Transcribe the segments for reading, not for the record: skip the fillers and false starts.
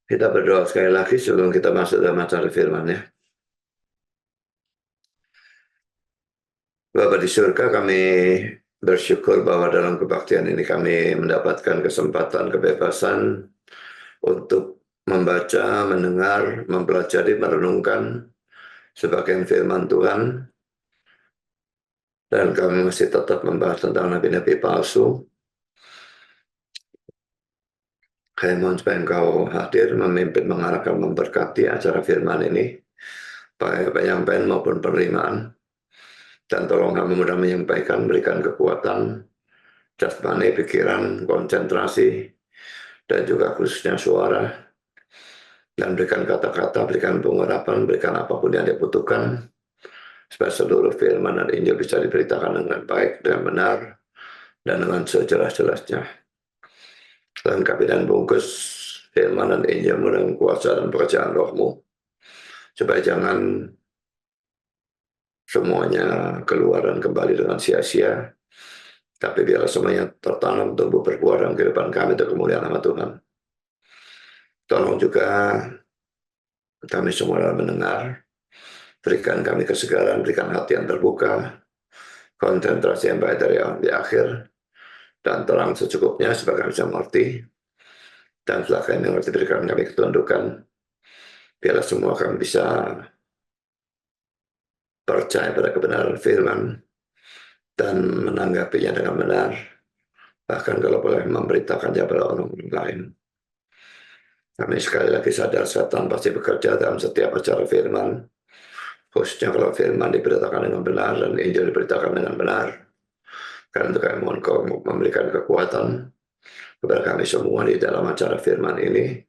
Kita berdoa sekali lagi sebelum kita masuk dalam acara firman ya. Bapa di surga, kami bersyukur bahwa dalam kebaktian ini kami mendapatkan kesempatan kebebasan untuk membaca, mendengar, mempelajari, merenungkan sebagian firman Tuhan. Dan kami masih tetap membahas tentang nabi-nabi palsu. Kami mohon supaya Engkau hadir, memimpin, mengarahkan, memberkati acara firman ini, baik penyampaian maupun penerimaan. Dan tolong kami mudah menyampaikan, berikan kekuatan, jasmani, pikiran, konsentrasi, dan juga khususnya suara. Dan berikan kata-kata, berikan pengurapan, berikan apapun yang dibutuhkan, supaya seluruh firman dan Injil bisa diberitakan dengan baik, dengan benar, dan dengan sejelas-jelasnya. Lengkapi dan bungkus firman dan Injilmu dengan kuasa dan pekerjaan rohmu, supaya jangan semuanya keluar dan kembali dengan sia-sia, tapi biarlah semuanya tertanam, tumbuh, berbuah dalam kehidupan kami untuk kemuliaan nama Tuhan. Tolong juga kami semua dalam mendengar, berikan kami kesegaran, berikan hati yang terbuka, konsentrasi yang baik dari awal di akhir, dan terang secukupnya supaya kami bisa mengerti. Dan setelah kami mengerti, berikan kami ketundukan, biarlah semua kami bisa percaya pada kebenaran firman dan menanggapinya dengan benar, bahkan kalau boleh memberitakannya pada orang lain. Kami sekali lagi sadar setan pasti bekerja dalam setiap acara firman, khususnya kalau firman diberitakan dengan benar dan Injil diberitakan dengan benar. Karena itu kami mohon Kau memberikan kekuatan kepada kami semua di dalam acara firman ini,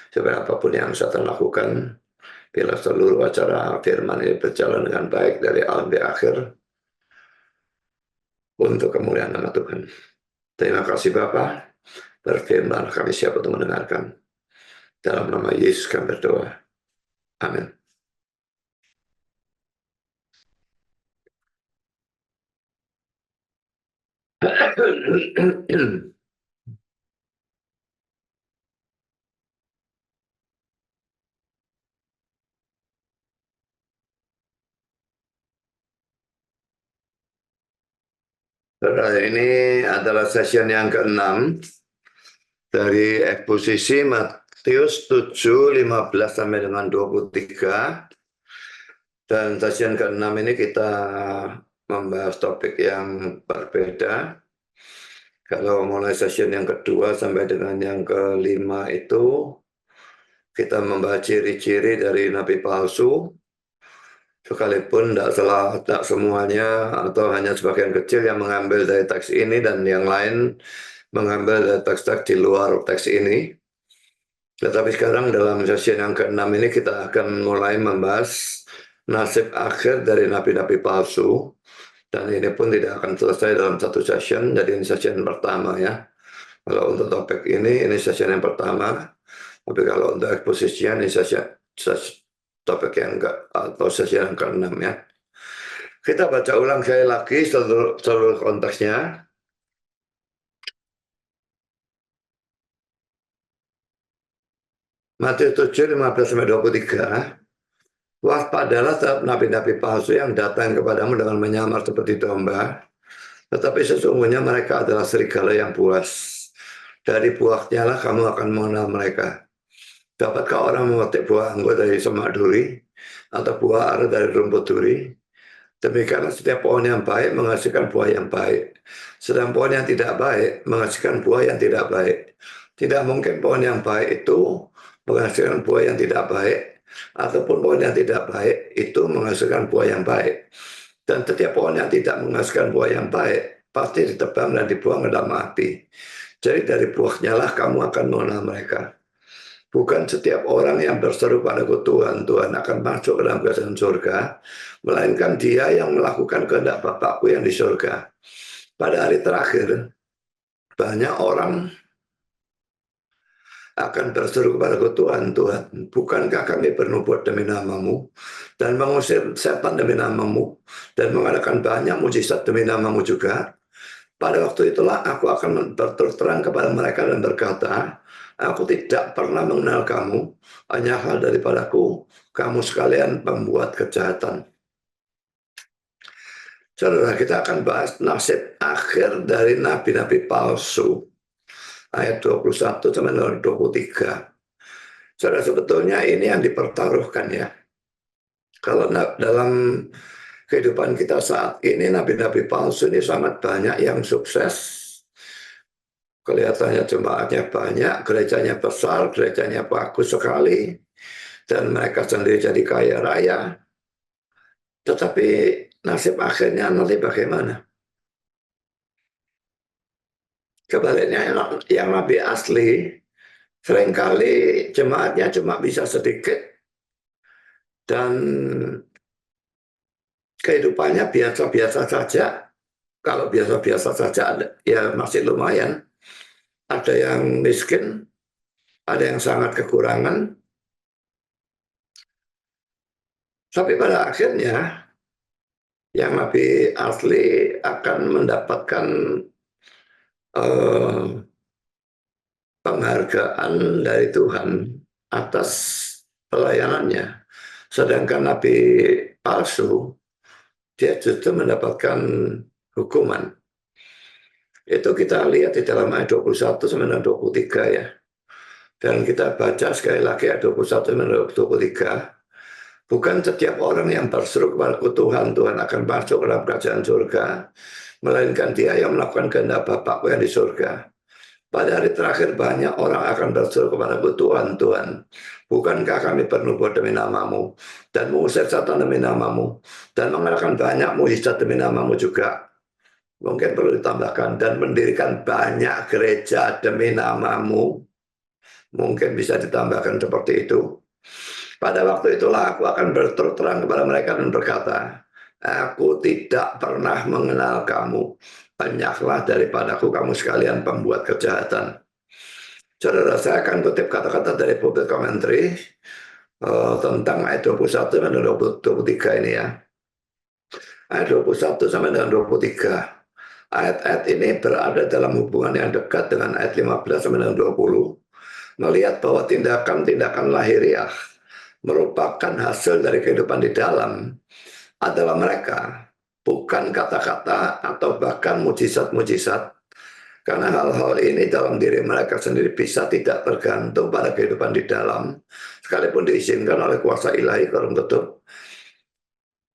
supaya apapun yang setan lakukan, biarlah seluruh acara firman ini berjalan dengan baik dari awal di akhir, untuk kemuliaan nama Tuhan. Terima kasih Bapa, berfirman kami siap untuk mendengarkan. Dalam nama Yesus kami berdoa. Amin. Ini adalah session yang ke-6 dari eksposisi Matius 7, 15 sampai dengan 23. Dan session ke-6 ini kita membahas topik yang berbeda. Kalau mulai session yang kedua sampai dengan yang ke-5 itu, kita membahas ciri-ciri dari nabi palsu. Sekalipun tidak semuanya atau hanya sebagian kecil yang mengambil dari teks ini dan yang lain mengambil dari teks-teks di luar teks ini. Tetapi sekarang dalam sesi yang ke-6 ini kita akan mulai membahas nasib akhir dari nabi-nabi palsu. Dan ini pun tidak akan selesai dalam satu session, jadi ini session pertama ya. Kalau untuk topik ini session yang pertama. Tapi kalau untuk eksposisinya ini topik yang atau sesi yang ke-6 ya. Kita baca ulang sekali lagi seluruh konteksnya. Matius 7, 15-23. Waspadalah terhadap nabi-nabi palsu yang datang kepadamu dengan menyamar seperti domba, tetapi sesungguhnya mereka adalah serigala yang buas. Dari buahnya lah kamu akan mengenal mereka. Dapatkah orang memetik buah anggur dari semak duri, atau buah ara dari rumput duri? Demikianlah setiap pohon yang baik menghasilkan buah yang baik, sedang pohon yang tidak baik menghasilkan buah yang tidak baik. Tidak mungkin pohon yang baik itu menghasilkan buah yang tidak baik, ataupun pohon yang tidak baik itu menghasilkan buah yang baik. Dan setiap pohon yang tidak menghasilkan buah yang baik pasti ditebang dan dibuang ke dalam api. Jadi dari buahnya lah kamu akan mengenal mereka. Bukan setiap orang yang berseru padaku Tuhan, Tuhan akan masuk ke dalam kerajaan surga, melainkan dia yang melakukan kehendak Bapakku yang di surga. Pada hari terakhir, banyak orang akan berseru kepadaku Tuhan, Tuhan, bukankah kami bernubuat demi namamu, dan mengusir setan demi namamu, dan mengadakan banyak mujizat demi namamu juga? Pada waktu itulah aku akan berterus terang kepada mereka dan berkata, Aku tidak pernah mengenal kamu, hanya hal daripadaku, kamu sekalian pembuat kejahatan. Saudara, kita akan bahas nasib akhir dari nabi-nabi palsu. Ayat 21 sampai 23. Saudara, sebetulnya ini yang dipertaruhkan ya. Kalau dalam kehidupan kita saat ini, nabi-nabi palsu ini sangat banyak yang sukses. Kelihatannya jemaatnya banyak, gerejanya besar, gerejanya bagus sekali, dan mereka sendiri jadi kaya raya. Tetapi nasib akhirnya nanti bagaimana? Kebaliknya yang nabi asli, seringkali jemaatnya cuma bisa sedikit, dan kehidupannya biasa-biasa saja. Kalau biasa-biasa saja ya masih lumayan. Ada yang miskin, ada yang sangat kekurangan. Tapi pada akhirnya yang nabi asli akan mendapatkan penghargaan dari Tuhan atas pelayanannya. Sedangkan nabi palsu, dia justru mendapatkan hukuman. Itu kita lihat di dalam ayat 21 sampai 23 ya. Dan kita baca sekali lagi ayat 21 sampai 23. Bukan setiap orang yang berseru kepadaku Tuhan, Tuhan akan masuk ke dalam kerajaan surga, melainkan dia yang melakukan kehendak Bapakku yang di surga. Pada hari terakhir banyak orang akan berseru kepadaku, Tuhan, Tuhan, bukankah kami bernubuat demi namamu, dan mengusir setan demi namamu, dan mengadakan banyak mujizat demi namamu juga. Mungkin perlu ditambahkan, dan mendirikan banyak gereja demi namamu. Mungkin bisa ditambahkan seperti itu. Pada waktu itulah aku akan berterus terang kepada mereka dan berkata, aku tidak pernah mengenal kamu. Banyaklah daripadaku kamu sekalian pembuat kejahatan. Saudara, saya akan kutip kata-kata dari Pulpit Commentary tentang ayat 21 dan 23 ini ya. Ayat 21 sampai dengan 23. Ayat-ayat ini berada dalam hubungan yang dekat dengan ayat 15 sampai dengan 20. Melihat bahwa tindakan-tindakan lahiriah merupakan hasil dari kehidupan di dalam adalah mereka, bukan kata-kata atau bahkan mujizat-mujizat. Karena hal-hal ini dalam diri mereka sendiri bisa tidak tergantung pada kehidupan di dalam, sekalipun diizinkan oleh kuasa ilahi kurung tutup.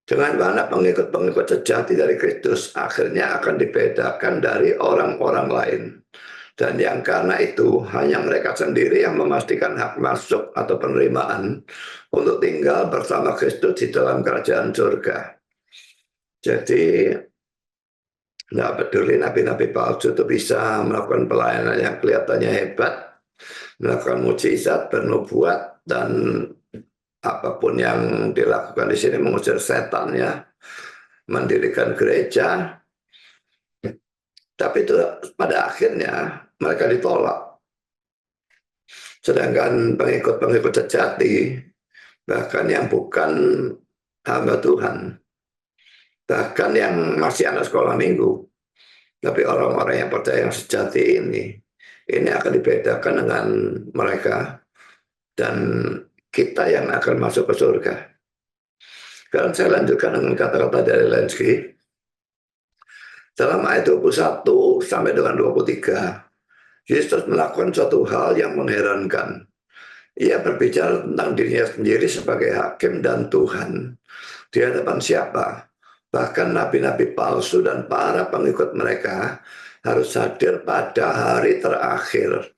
Dengan mana pengikut-pengikut sejati dari Kristus akhirnya akan dibedakan dari orang-orang lain. Dan yang karena itu hanya mereka sendiri yang memastikan hak masuk atau penerimaan untuk tinggal bersama Kristus di dalam kerajaan surga. Jadi nggak peduli nabi-nabi palsu itu bisa melakukan pelayanan yang kelihatannya hebat, melakukan mukjizat, bernubuat, dan apapun yang dilakukan di sini, mengusir setan ya, mendirikan gereja. Tapi itu pada akhirnya mereka ditolak. Sedangkan pengikut-pengikut sejati, bahkan yang bukan hamba Tuhan, bahkan yang masih anak sekolah minggu, tapi orang-orang yang percaya yang sejati ini akan dibedakan dengan mereka, dan kita yang akan masuk ke surga. Sekarang saya lanjutkan dengan kata-kata dari Lenski. Dalam ayat 21 sampai dengan 23, Yesus melakukan suatu hal yang mengherankan. Ia berbicara tentang dirinya sendiri sebagai hakim dan Tuhan. Di hadapan siapa? Bahkan nabi-nabi palsu dan para pengikut mereka harus hadir pada hari terakhir.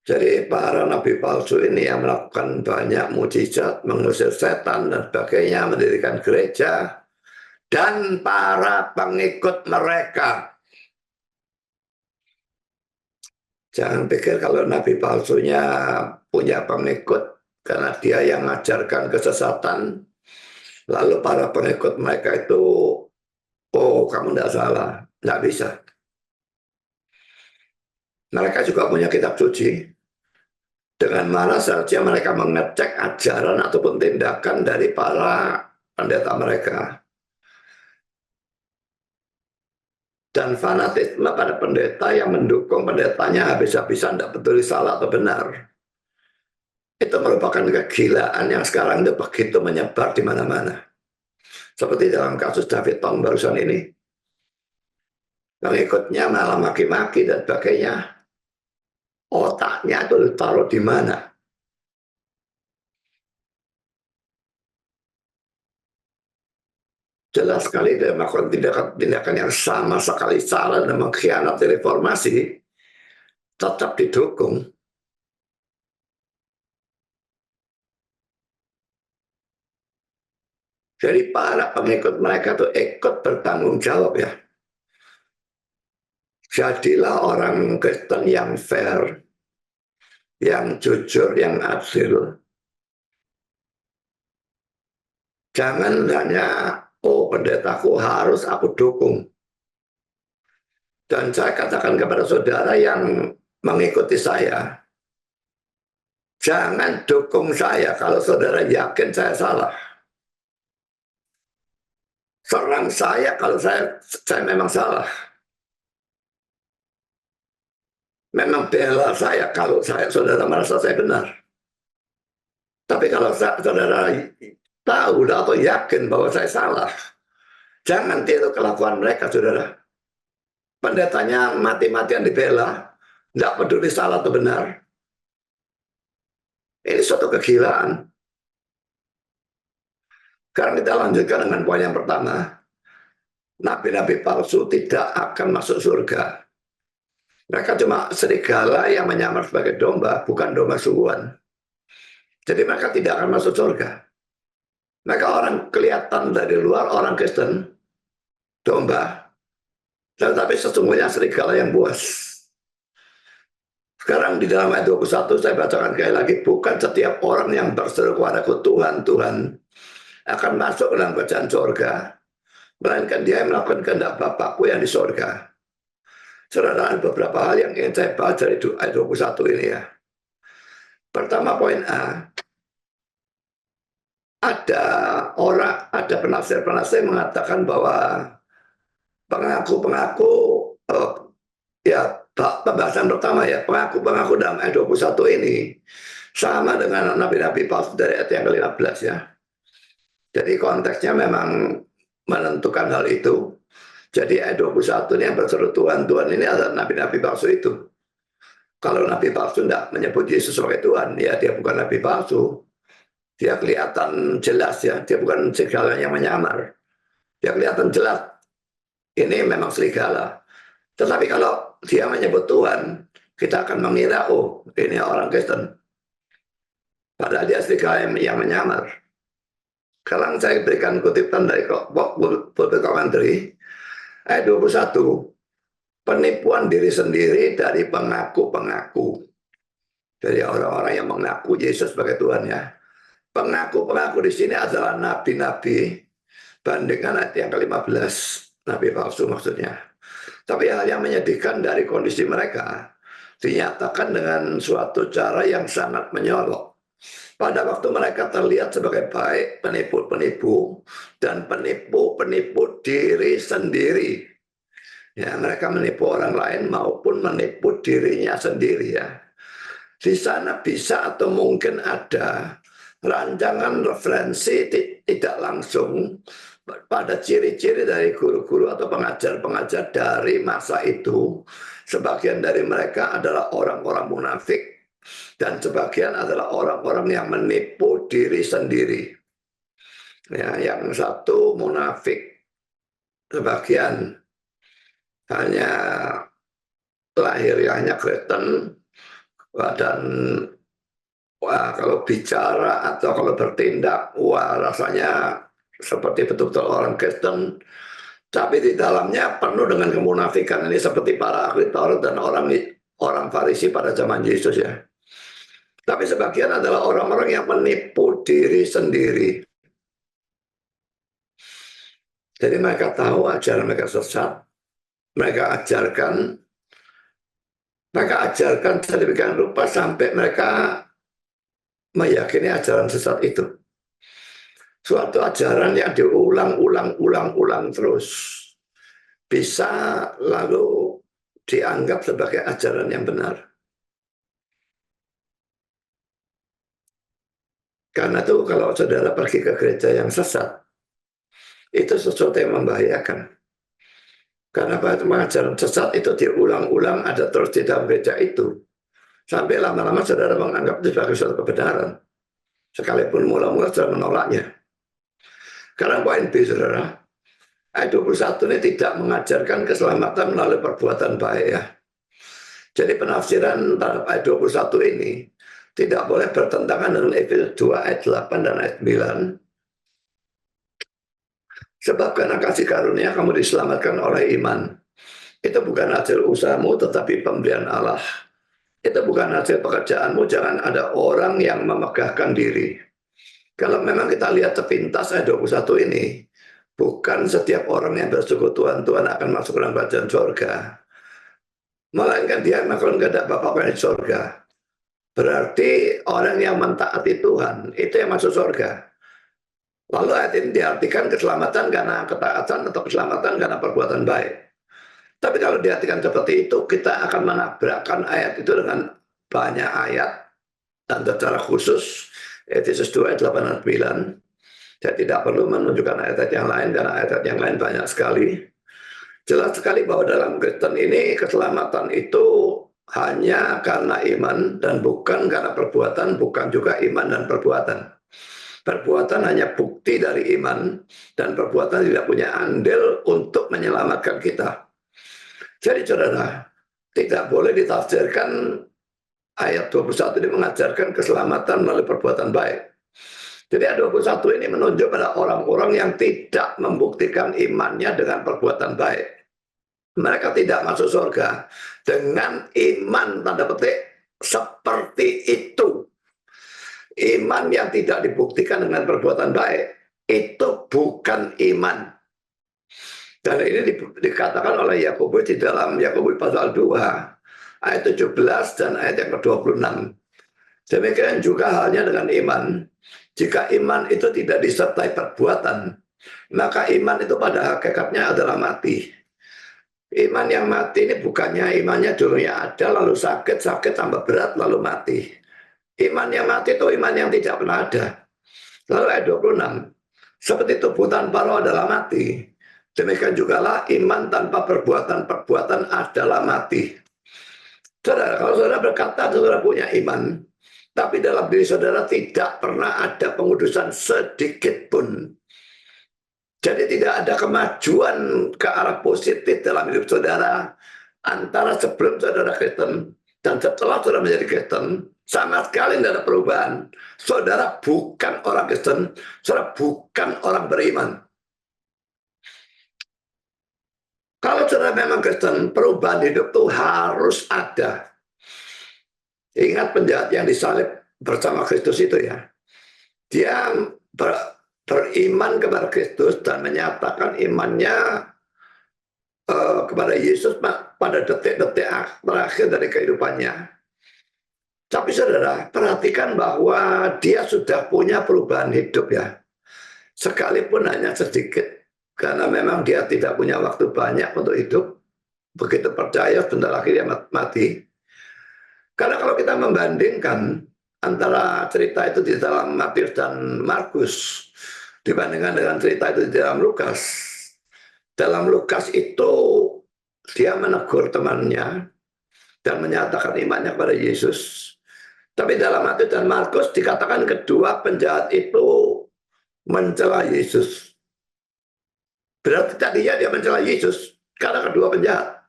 Jadi para nabi palsu ini yang melakukan banyak mujizat, mengusir setan dan sebagainya, mendirikan gereja, dan para pengikut mereka. Jangan pikir kalau nabi palsunya punya pengikut karena dia yang mengajarkan kesesatan, lalu para pengikut mereka itu, oh kamu tidak salah, tidak bisa. Mereka juga punya kitab suci, dengan mana seharusnya mereka mengecek ajaran ataupun tindakan dari para pendeta mereka. dan fanatisme pada pendeta yang mendukung pendetanya habis-habisan, tidak peduli salah atau benar. Itu merupakan kegilaan yang sekarang itu begitu menyebar di mana-mana. Seperti dalam kasus David Tong barusan ini. Pengikutnya malah maki-maki dan sebagainya. Otaknya itu ditaruh di mana? Jelas sekali dia melakukan tindakan yang sama sekali salah dan mengkhianati reformasi, tetap didukung. Jadi para pengikut mereka tuh ikut bertanggung jawab ya. Jadilah orang Kristen yang fair, yang jujur, yang adil. Jangan hanya, oh pendetaku harus aku dukung. Dan saya katakan kepada saudara yang mengikuti saya, jangan dukung saya kalau saudara yakin saya salah. Serang saya kalau saya memang salah. Memang bela saya kalau saudara merasa saya benar. Tapi kalau saudara tahu atau yakin bahwa saya salah, jangan tiru kelakuan mereka, saudara. Pendetanya mati-matian dibela, tidak peduli salah atau benar. Ini suatu kegilaan. Sekarang kita lanjutkan dengan poin yang pertama. Nabi-nabi palsu tidak akan masuk surga. Mereka cuma serigala yang menyamar sebagai domba, bukan domba sungguhan. Jadi mereka tidak akan masuk surga. Mereka orang kelihatan dari luar, orang Kristen, domba. Tetapi sesungguhnya serigala yang buas. Sekarang di dalam ayat 21 saya bacakan sekali lagi. Bukan setiap orang yang berseru kepadaku Tuhan, Tuhan akan masuk ke dalam kerajaan surga. Melainkan dia yang melakukan kehendak Bapakku yang di surga. Saudara, ada beberapa hal yang ingin saya bahas dari ayat 21 ini ya. Pertama poin A. Ada penafsir-penafsir yang mengatakan bahwa pengaku-pengaku ya pembahasan pertama ya, pengaku-pengaku dalam ayat 21 ini sama dengan nabi-nabi palsu dari ayat yang ke-15 ya. Jadi konteksnya memang menentukan hal itu. Jadi ayat 21 ini yang berseru Tuhan, Tuhan ini adalah nabi-nabi palsu itu. Kalau nabi palsu tidak menyebut Yesus sebagai Tuhan, ya dia bukan nabi palsu. Dia kelihatan jelas ya, dia bukan serigala yang menyamar. Dia kelihatan jelas, ini memang serigala. Tetapi kalau dia menyebut Tuhan, kita akan mengira, oh ini orang Kristen. Padahal dia serigala yang menyamar. Sekarang saya berikan kutipan dari Bible Commentary, ayat 21. Penipuan diri sendiri dari pengaku-pengaku. Dari orang-orang yang mengaku Yesus sebagai Tuhan ya. Pengaku-pengaku di sini adalah nabi-nabi, bandingkan ayat yang ke-15, nabi palsu maksudnya. Tapi hal yang menyedihkan dari kondisi mereka dinyatakan dengan suatu cara yang sangat menyolok. Pada waktu mereka terlihat sebagai baik, penipu-penipu dan penipu-penipu diri sendiri. Ya, mereka menipu orang lain maupun menipu dirinya sendiri ya. Di sana bisa atau mungkin ada rancangan referensi tidak langsung pada ciri-ciri dari guru-guru atau pengajar-pengajar dari masa itu. Sebagian dari mereka adalah orang-orang munafik dan sebagian adalah orang-orang yang menipu diri sendiri. Ya, yang satu munafik, sebagian hanya lahiriahnya Kristen dan wah, kalau bicara atau kalau bertindak, wah rasanya seperti betul-betul orang Kristen. Tapi di dalamnya penuh dengan kemunafikan. Ini seperti para ahli Taurat dan orang Farisi pada zaman Yesus ya. Tapi sebagian adalah orang-orang yang menipu diri sendiri. Jadi mereka tahu ajaran mereka sesat. Mereka ajarkan sedemikian rupa sampai mereka meyakini ajaran sesat itu. Suatu ajaran yang diulang-ulang terus. bisa lalu dianggap sebagai ajaran yang benar. Karena itu kalau saudara pergi ke gereja yang sesat, itu sesuatu yang membahayakan. Karena pengajaran sesat itu diulang-ulang ada terus di dalam gereja itu. Sampai lama-lama saudara menganggap itu sebagai suatu kebenaran. Sekalipun mula-mula saudara menolaknya. Karena poin B, saudara, ayat 21 ini tidak mengajarkan keselamatan melalui perbuatan baik ya. Jadi penafsiran terhadap ayat 21 ini tidak boleh bertentangan dengan Efesus 2 ayat 8 dan ayat 9. Sebab karena kasih karunia kamu diselamatkan oleh iman. Itu bukan hasil usahamu tetapi pemberian Allah. Itu bukan hasil pekerjaanmu, jangan ada orang yang memegahkan diri. Kalau memang kita lihat sepintas ayat 21 ini, bukan setiap orang yang bersyukur Tuhan akan masuk dalam kerajaan surga. Melainkan dia akan kehendak Bapa di surga. Berarti orang yang mentaati Tuhan, itu yang masuk surga. Lalu ayat ini diartikan keselamatan karena ketaatan atau keselamatan karena perbuatan baik. Tapi kalau diartikan seperti itu, kita akan menabrakkan ayat itu dengan banyak ayat. Dan secara khusus, Efesus 2 ayat 8 dan 9. Saya tidak perlu menunjukkan ayat-ayat yang lain, karena ayat-ayat yang lain banyak sekali. Jelas sekali bahwa dalam Kristen ini, keselamatan itu hanya karena iman dan bukan karena perbuatan, bukan juga iman dan perbuatan. Perbuatan hanya bukti dari iman, dan perbuatan tidak punya andil untuk menyelamatkan kita. Jadi saudara, tidak boleh ditafsirkan ayat 21 ini mengajarkan keselamatan melalui perbuatan baik. Jadi ayat 21 ini menunjuk pada orang-orang yang tidak membuktikan imannya dengan perbuatan baik. Mereka tidak masuk surga dengan iman tanda petik seperti itu. Iman yang tidak dibuktikan dengan perbuatan baik, itu bukan iman. Dan ini dikatakan oleh Yakobus di dalam Yakobus pasal 2, ayat 17 dan ayat yang ke-26. Demikian juga halnya dengan iman. Jika iman itu tidak disertai perbuatan, maka iman itu pada hakikatnya adalah mati. Iman yang mati ini bukannya imannya dulunya ada, lalu sakit tambah berat, lalu mati. Iman yang mati itu iman yang tidak pernah ada. Lalu ayat 26, seperti tubuh tanpa roh adalah mati, demikian jugalah iman tanpa perbuatan adalah mati. Saudara, kalau saudara berkata saudara punya iman, tapi dalam diri saudara tidak pernah ada pengudusan sedikit pun. Jadi tidak ada kemajuan ke arah positif dalam hidup saudara antara sebelum saudara Kristen dan setelah saudara menjadi Kristen. Sama sekali tidak ada perubahan. Saudara bukan orang Kristen, saudara bukan orang beriman. Kalau saudara memang Kristen, perubahan hidup itu harus ada. Ingat penjahat yang disalib bersama Kristus itu ya. Dia beriman kepada Kristus dan menyatakan imannya kepada Yesus pada detik-detik terakhir dari kehidupannya. Tapi saudara, perhatikan bahwa dia sudah punya perubahan hidup ya. Sekalipun hanya sedikit. Karena memang dia tidak punya waktu banyak untuk hidup. Begitu percaya, sebentar lagi dia mati. Karena kalau kita membandingkan antara cerita itu di dalam Matius dan Markus dibandingkan dengan cerita itu di dalam Lukas. Dalam Lukas itu dia menegur temannya dan menyatakan imannya kepada Yesus. Tapi dalam Matius dan Markus dikatakan kedua penjahat itu mencela Yesus. Berarti tadinya dia mencela Yesus karena kedua penjahat.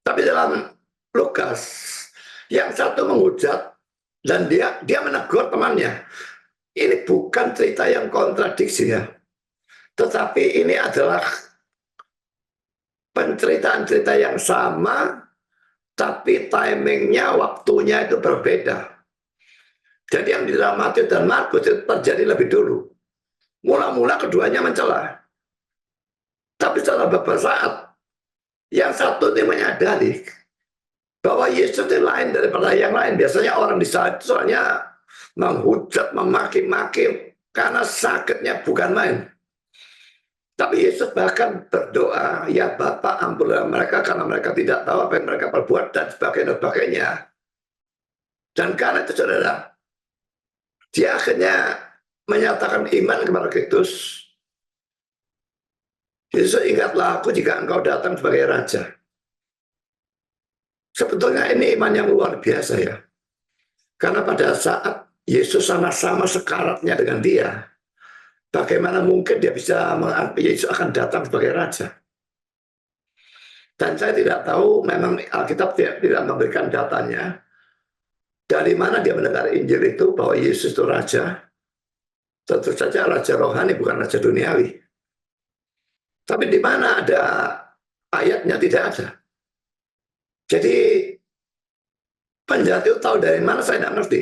Tapi dalam Lukas, yang satu menghujat dan dia menegur temannya. Ini bukan cerita yang kontradiksi ya. Tetapi ini adalah penceritaan-cerita yang sama, tapi timingnya, waktunya itu berbeda. Jadi yang di dalam Matius dan Markus itu terjadi lebih dulu. Mula-mula keduanya mencela. Tapi setelah beberapa saat, yang satu ini menyadari bahwa Yesus itu lain daripada yang lain. Biasanya orang disalib itu soalnya menghujat, memaki-maki, karena sakitnya bukan main. Tapi Yesus bahkan berdoa, ya Bapa ampunilah mereka karena mereka tidak tahu apa yang mereka perbuat dan sebagainya. Dan karena itu saudara, dia akhirnya menyatakan iman kepada Kristus. Yesus, ingatlah aku jika engkau datang sebagai Raja. Sebetulnya ini iman yang luar biasa ya. Karena pada saat Yesus sama-sama sekaratnya dengan dia, bagaimana mungkin dia bisa mengerti Yesus akan datang sebagai Raja. Dan saya tidak tahu, memang Alkitab tidak memberikan datanya, dari mana dia mendengar Injil itu bahwa Yesus itu Raja. Tentu saja Raja rohani, bukan Raja duniawi. Tapi di mana ada ayatnya, tidak ada. Jadi penjahat itu tahu dari mana, saya tidak ngerti.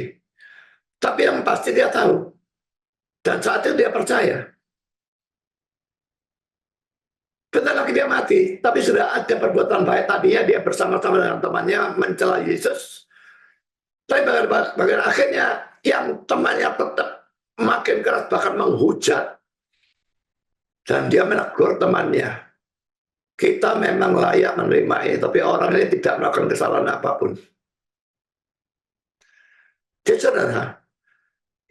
Tapi yang pasti dia tahu. Dan saat itu dia percaya. Bentar lagi dia mati, tapi sudah ada perbuatan baik. Tadinya dia bersama-sama dengan temannya mencela Yesus. Tapi bagian akhirnya yang temannya tetap makin keras, bahkan menghujat. Dan dia menegur temannya. Kita memang layak menerima ini, tapi orang ini tidak melakukan kesalahan apapun. Jadi saudara,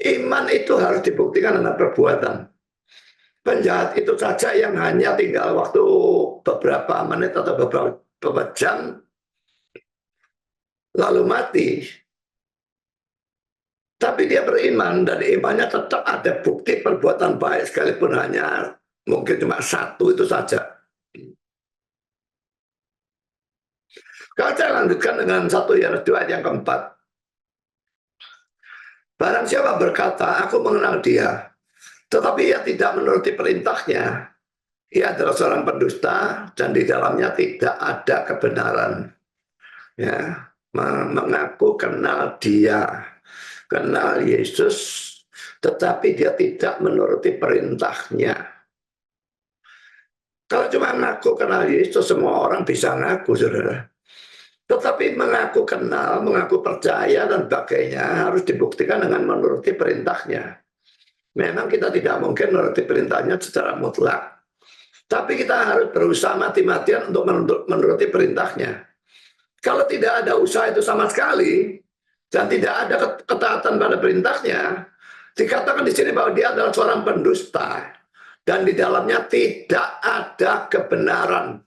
iman itu harus dibuktikan dengan perbuatan. Penjahat itu saja yang hanya tinggal waktu beberapa menit atau beberapa jam lalu mati. Tapi dia beriman dan imannya tetap ada bukti perbuatan baik sekalipun hanya mungkin cuma satu itu saja. Kalau saya lanjutkan dengan 1 Yohanes 2 ayat yang keempat. Barang siapa berkata, aku mengenal dia, tetapi ia tidak menuruti perintahnya, ia adalah seorang pendusta dan di dalamnya tidak ada kebenaran. Ya, mengaku kenal dia, kenal Yesus, tetapi dia tidak menuruti perintahnya. Kalau cuma ngaku kenal Yesus, semua orang bisa ngaku, saudara. Tetapi mengaku kenal, mengaku percaya dan sebagainya harus dibuktikan dengan menuruti perintahnya. Memang kita tidak mungkin menuruti perintahnya secara mutlak. Tapi kita harus berusaha mati-matian untuk menuruti perintahnya. Kalau tidak ada usaha itu sama sekali, dan tidak ada ketaatan pada perintahnya, dikatakan di sini bahwa dia adalah seorang pendusta. Dan di dalamnya tidak ada kebenaran.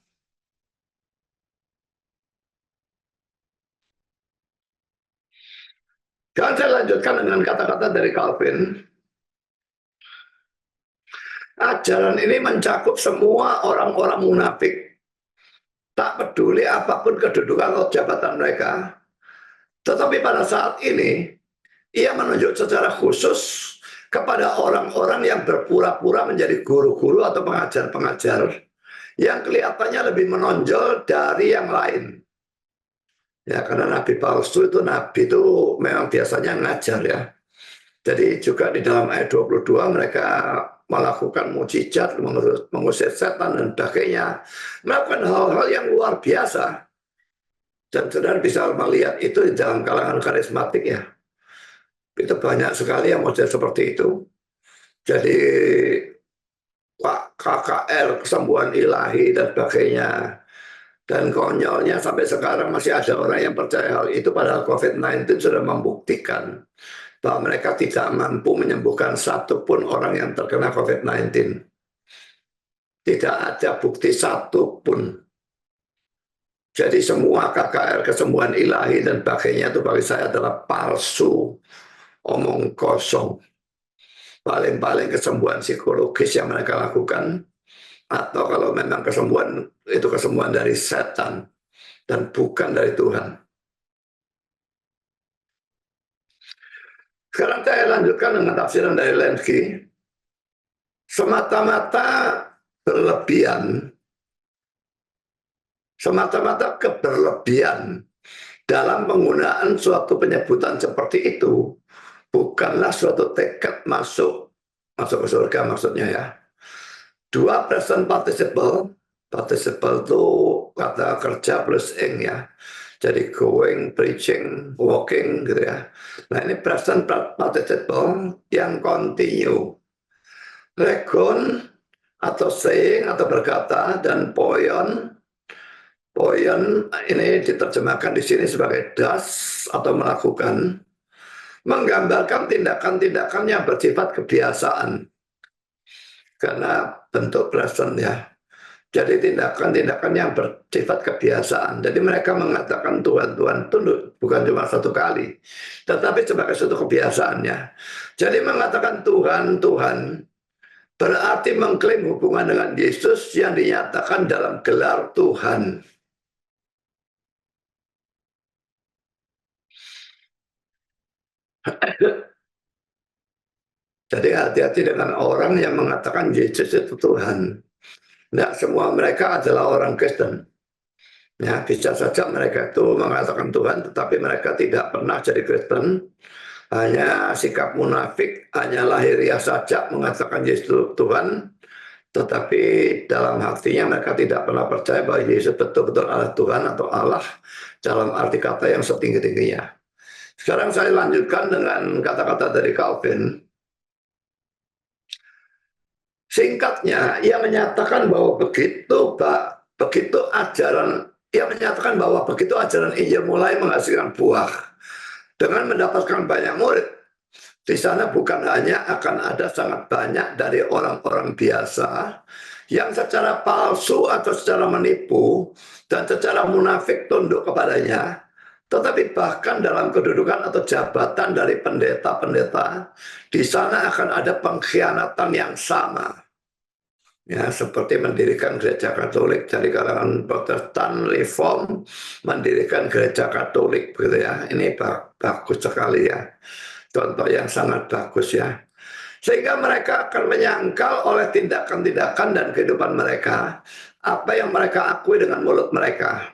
Dan saya lanjutkan dengan kata-kata dari Calvin. Ajaran ini mencakup semua orang-orang munafik. Tak peduli apapun kedudukan atau jabatan mereka. Tetapi pada saat ini, ia menunjuk secara khusus kepada orang-orang yang berpura-pura menjadi guru-guru atau pengajar-pengajar yang kelihatannya lebih menonjol dari yang lain. Ya, karena nabi palsu itu, nabi itu memang biasanya ngajar ya. Jadi juga di dalam ayat 22 mereka melakukan mukjizat, mengusir setan dan sebagainya, melakukan hal-hal yang luar biasa. Dan saudara bisa melihat itu di dalam kalangan karismatik ya. Itu banyak sekali yang model seperti itu. Jadi KKR, kesembuhan ilahi dan sebagainya. Dan konyolnya sampai sekarang masih ada orang yang percaya hal itu, padahal COVID-19 sudah membuktikan bahwa mereka tidak mampu menyembuhkan satupun orang yang terkena COVID-19. Tidak ada bukti satupun. Jadi semua KKR, kesembuhan ilahi dan sebagainya itu bagi saya adalah palsu, omong kosong. Paling-paling kesembuhan psikologis yang mereka lakukan, atau kalau memang kesembuhan itu kesembuhan dari setan dan bukan dari Tuhan. Sekarang saya lanjutkan dengan tafsiran dari Lenski. Semata-mata berlebihan, semata-mata keberlebihan dalam penggunaan suatu penyebutan seperti itu bukanlah suatu tekad masuk ke surga maksudnya ya. Dua present participle itu kata kerja plus ing ya. Jadi going, preaching, walking gitu ya. Nah ini present participle yang continue. Legon atau saying atau berkata, dan poion. Poion ini diterjemahkan di sini sebagai das atau melakukan, menggambarkan tindakan-tindakan yang bersifat kebiasaan karena bentuk present ya. Jadi tindakan-tindakan yang bersifat kebiasaan. Jadi mereka mengatakan Tuhan, Tuhan tunduk bukan cuma satu kali, tetapi sebagai suatu kebiasaannya. Jadi mengatakan Tuhan, Tuhan berarti mengklaim hubungan dengan Yesus yang dinyatakan dalam gelar Tuhan. Jadi hati-hati dengan orang yang mengatakan Yesus itu Tuhan. Tidak semua mereka adalah orang Kristen. Ya, bisa saja mereka itu mengatakan Tuhan, tetapi mereka tidak pernah jadi Kristen. Hanya sikap munafik, hanya lahiriah saja mengatakan Yesus Tuhan, tetapi dalam hatinya mereka tidak pernah percaya bahwa Yesus betul-betul adalah Tuhan atau Allah dalam arti kata yang setinggi-tingginya. Sekarang saya lanjutkan dengan kata-kata dari Calvin. Singkatnya, ia menyatakan bahwa begitu ajaran Injil mulai menghasilkan buah dengan mendapatkan banyak murid. Di sana bukan hanya akan ada sangat banyak dari orang-orang biasa yang secara palsu atau secara menipu dan secara munafik tunduk kepadanya, tetapi bahkan dalam kedudukan atau jabatan dari pendeta-pendeta, di sana akan ada pengkhianatan yang sama. Ya, seperti mendirikan gereja Katolik dari kalangan Protestan Reform, mendirikan gereja Katolik, begitu ya. Ini bagus sekali ya, contoh yang sangat bagus ya. Sehingga mereka akan menyangkal oleh tindakan-tindakan dan kehidupan mereka apa yang mereka akui dengan mulut mereka.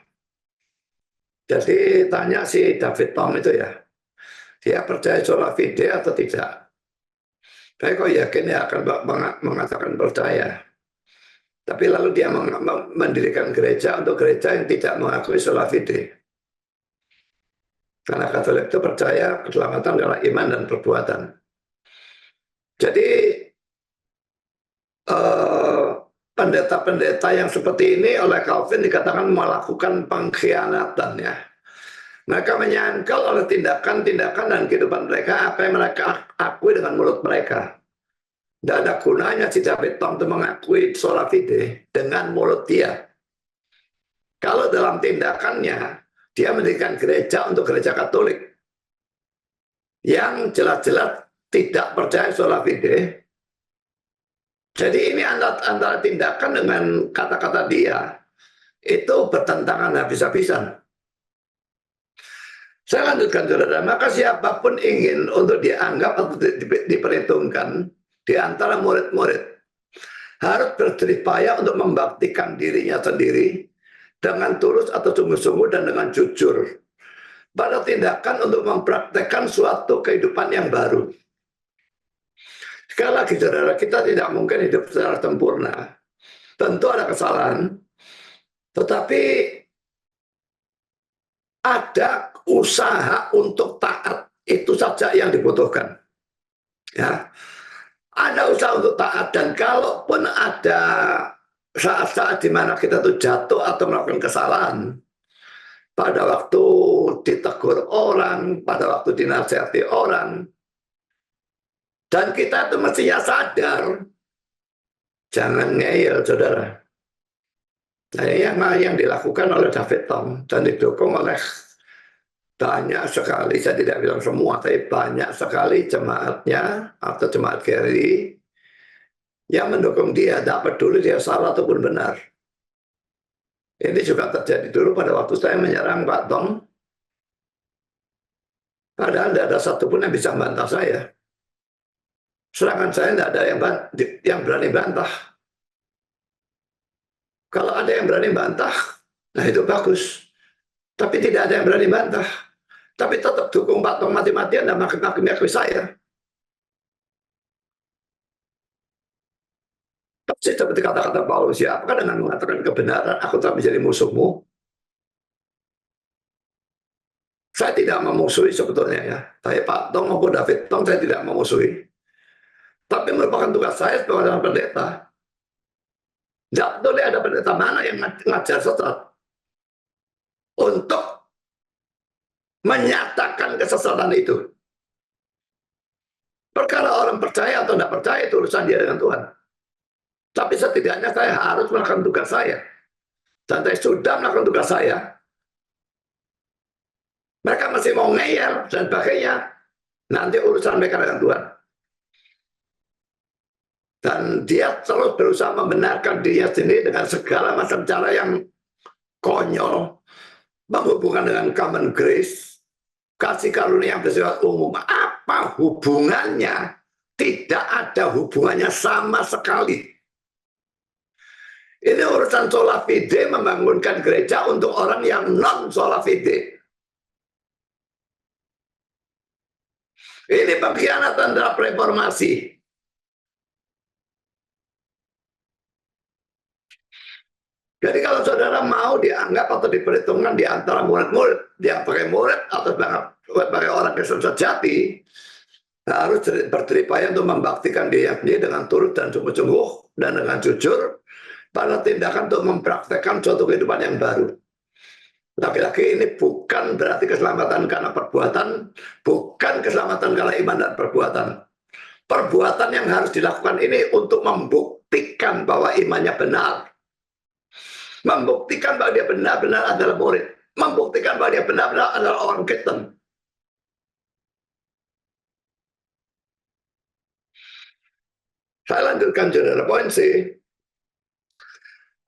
Jadi tanya si David Tom itu ya, dia percaya sola fide atau tidak? Saya kok yakin dia akan mengatakan percaya. Tapi lalu dia mendirikan gereja untuk gereja yang tidak mengakui sola fide. Karena Katolik itu percaya keselamatan adalah iman dan perbuatan. Jadi pendeta-pendeta yang seperti ini oleh Calvin dikatakan melakukan pengkhianatan ya. Mereka menyangkal oleh tindakan-tindakan dan kehidupan mereka apa yang mereka akui dengan mulut mereka. Tidak ada gunanya si David Tom itu mengakui sola fide dengan mulut dia. Kalau dalam tindakannya, dia mendirikan gereja untuk gereja Katolik yang jelas-jelas tidak percaya sola fide. Jadi ini antara tindakan dengan kata-kata dia, itu bertentangan habis-habisan. Saya lanjutkan saudara, maka siapapun ingin untuk dianggap atau diperhitungkan di antara murid-murid harus berjerih payah untuk membaktikan dirinya sendiri dengan tulus atau sungguh-sungguh dan dengan jujur pada tindakan untuk mempraktekkan suatu kehidupan yang baru. Sekali lagi saudara, kita tidak mungkin hidup secara sempurna. Tentu ada kesalahan, tetapi ada usaha untuk taat, itu saja yang dibutuhkan. Ya. Ada usaha untuk taat, dan kalaupun ada saat-saat di mana kita tuh jatuh atau melakukan kesalahan, pada waktu ditegur orang, pada waktu dinasihati orang, dan kita itu mestinya sadar, jangan ngeyel saudara. Nah, yang dilakukan oleh David Tom dan didukung oleh banyak sekali, saya tidak bilang semua, tapi banyak sekali jemaatnya atau jemaat Gary yang mendukung dia, tidak peduli dia salah ataupun benar. Ini juga terjadi dulu pada waktu saya menyerang Pak Tong. Padahal tidak ada satupun yang bisa membantah saya. Serangan saya tidak ada yang berani bantah. Kalau ada yang berani bantah, nah itu bagus. Tapi tidak ada yang berani bantah. Tapi tetap dukung Pak Tong mati-matian dan makin-makin saya. Tapi seperti kata-kata Paulus, ya, apakah dengan mengatakan kebenaran aku telah menjadi musuhmu? Saya tidak memusuhi sebetulnya ya. Saya Pak Tong maupun David Tong saya tidak memusuhi. Tapi merupakan tugas saya sebagai pendeta Tidak boleh ada pendeta mana yang ngajar sesat untuk menyatakan kesesatan itu. Perkara orang percaya atau tidak percaya itu urusan dia dengan Tuhan. Tapi setidaknya saya harus melakukan tugas saya. Dan saya sudah melakukan tugas saya. Mereka masih mau ngeyel dan sebagainya. Nanti urusan mereka dengan Tuhan. Dan dia terus berusaha membenarkan dirinya sendiri dengan segala macam cara yang konyol. Menghubungkan dengan common grace. Kasih karunia yang bersifat umum. Apa hubungannya? Tidak ada hubungannya sama sekali. Ini urusan sola fide, membangunkan gereja untuk orang yang non sola fide. Ini pengkhianatan terhadap reformasi. Jadi kalau saudara mau dianggap atau diperhitungkan di antara murid-murid, dia pakai murid atau sebagai orang Kristen sejati, harus berteripaya untuk membaktikan dia dengan turut dan sungguh-sungguh dan dengan jujur pada tindakan untuk mempraktekkan suatu kehidupan yang baru. Laki-laki ini bukan berarti keselamatan karena perbuatan, bukan keselamatan karena iman dan perbuatan. Perbuatan yang harus dilakukan ini untuk membuktikan bahwa imannya benar. Membuktikan bahwa dia benar-benar adalah murid. Membuktikan bahwa dia benar-benar adalah orang Kristen. Saya lanjutkan saudara poin C.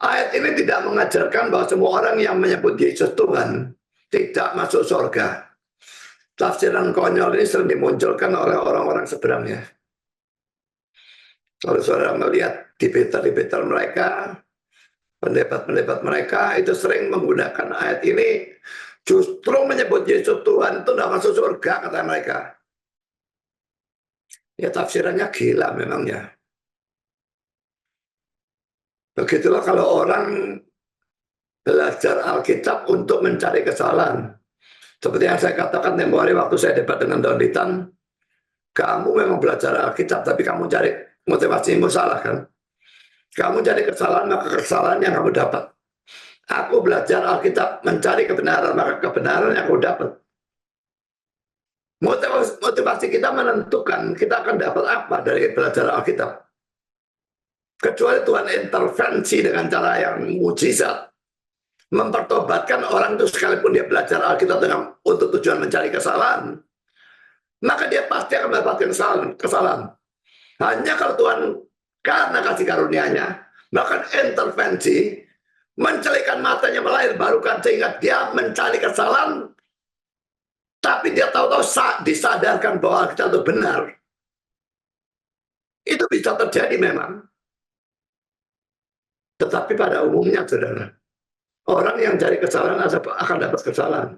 Ayat ini tidak mengajarkan bahwa semua orang yang menyebut Yesus Tuhan tidak masuk surga. Tafsiran konyol ini sering dimunculkan oleh orang-orang seberangnya. Kalau saudara melihat di Twitter mereka, pendebat-pendebat mereka itu sering menggunakan ayat ini, justru menyebut Yesus Tuhan itu tidak masuk surga, kata mereka. Ya tafsirannya gila memangnya. Begitulah kalau orang belajar Alkitab untuk mencari kesalahan. Seperti yang saya katakan tempoh hari waktu saya debat dengan Don Ditan, kamu memang belajar Alkitab, tapi kamu cari motivasimu salah kan? Kamu cari kesalahan, maka kesalahan yang kamu dapat. Aku belajar Alkitab, mencari kebenaran, maka kebenaran yang aku dapat. Motivasi kita menentukan kita akan dapat apa dari belajar Alkitab. Kecuali Tuhan intervensi dengan cara yang mujizat, mempertobatkan orang itu sekalipun dia belajar Alkitab dengan untuk tujuan mencari kesalahan, maka dia pasti akan mendapatkan kesalahan. Hanya kalau Tuhan karena kasih karunia-Nya melakukan intervensi, mencelikan matanya melahirkan sehingga dia mencari kesalahan, tapi dia tahu-tahu disadarkan bahwa kita itu benar. Itu bisa terjadi memang. Tetapi pada umumnya, saudara, orang yang cari kesalahan akan dapat kesalahan.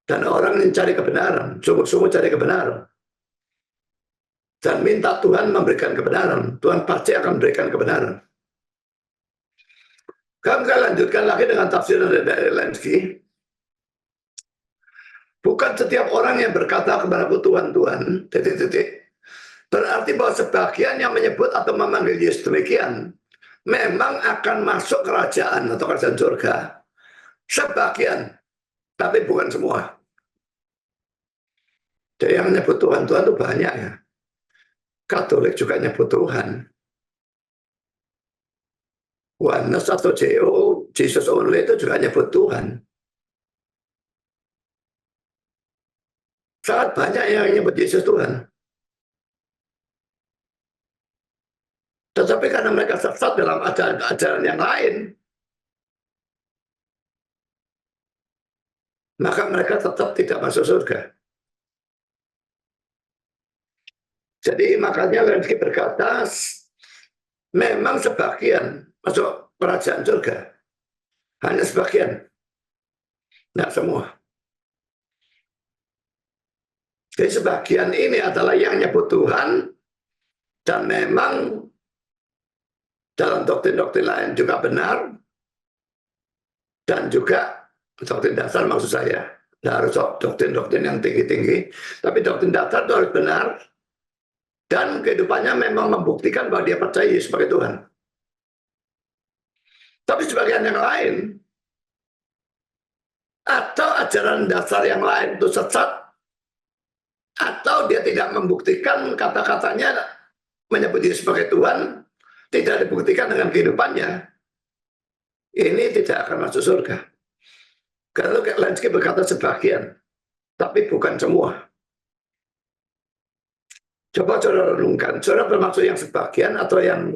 Dan orang yang cari kebenaran, sungguh-sungguh cari kebenaran, dan minta Tuhan memberikan kebenaran, Tuhan pasti akan memberikan kebenaran. Kami lanjutkan lagi dengan tafsiran dari Lenski. Bukan setiap orang yang berkata kepadaku Tuhan, Tuhan, berarti bahwa sebagian yang menyebut atau memanggil Yesus demikian, memang akan masuk kerajaan atau kerajaan surga. Sebagian, tapi bukan semua. Jadi yang menyebut Tuhan itu banyak ya. Katolik juga nyebut Tuhan. Oneness atau JO, Jesus Only itu juga nyebut Tuhan. Sangat banyak yang nyebut Yesus Tuhan. Tetapi karena mereka sesat dalam ajaran-ajaran yang lain, maka mereka tetap tidak masuk surga. Jadi makanya Lenski berkata, memang sebagian masuk kerajaan surga. Hanya sebagian. Tidak semua. Jadi sebagian ini adalah yang nyebut Tuhan, dan memang dalam doktrin-doktrin lain juga benar, dan juga doktrin dasar maksud saya. Tidak harus doktrin-doktrin yang tinggi-tinggi, tapi doktrin dasar itu harus benar, dan kehidupannya memang membuktikan bahwa dia percaya Yesus sebagai Tuhan. Tapi sebagian yang lain, atau ajaran dasar yang lain itu sesat, atau dia tidak membuktikan kata-katanya menyebut diri sebagai Tuhan, tidak dibuktikan dengan kehidupannya, ini tidak akan masuk surga. Kalau Lansky berkata sebagian, tapi bukan semua. Coba saudara renungkan, saudara bermaksud yang sebagian atau yang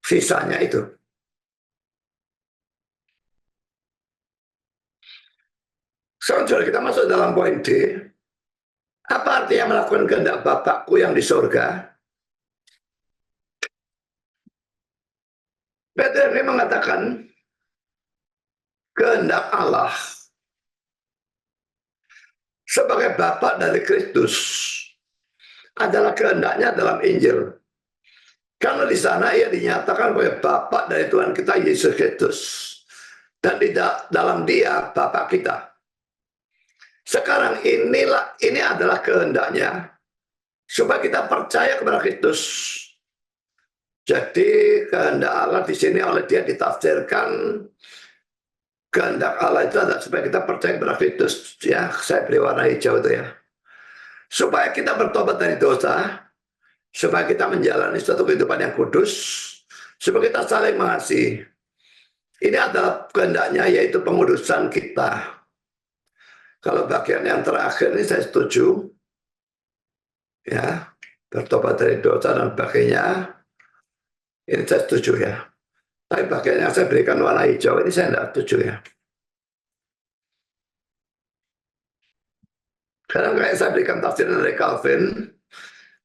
sisanya itu? Saudara kita masuk dalam poin D. Apa artinya melakukan kehendak Bapakku yang di surga? Peter ini mengatakan kehendak Allah sebagai Bapa dari Kristus adalah kehendaknya dalam Injil. Karena di sana ia dinyatakan sebagai Bapa dari Tuhan kita Yesus Kristus. Dan di dalam dia Bapa kita. Sekarang ini adalah kehendaknya supaya kita percaya kepada Kristus. Jadi kehendak Allah di sini oleh dia ditafsirkan, kehendak Allah itu adalah supaya kita percaya kepada Kristus. Ya, saya beri warna hijau itu ya. Supaya kita bertobat dari dosa, supaya kita menjalani suatu kehidupan yang kudus, supaya kita saling mengasihi. Ini adalah kehendaknya, yaitu pengudusan kita. Kalau bagian yang terakhir ini saya setuju, ya, bertobat dari dosa dan sebagainya, ini saya setuju ya. Tapi bagian yang saya berikan warna hijau ini saya tidak setuju ya. Kadang kayak saya berikan tafsir dari Calvin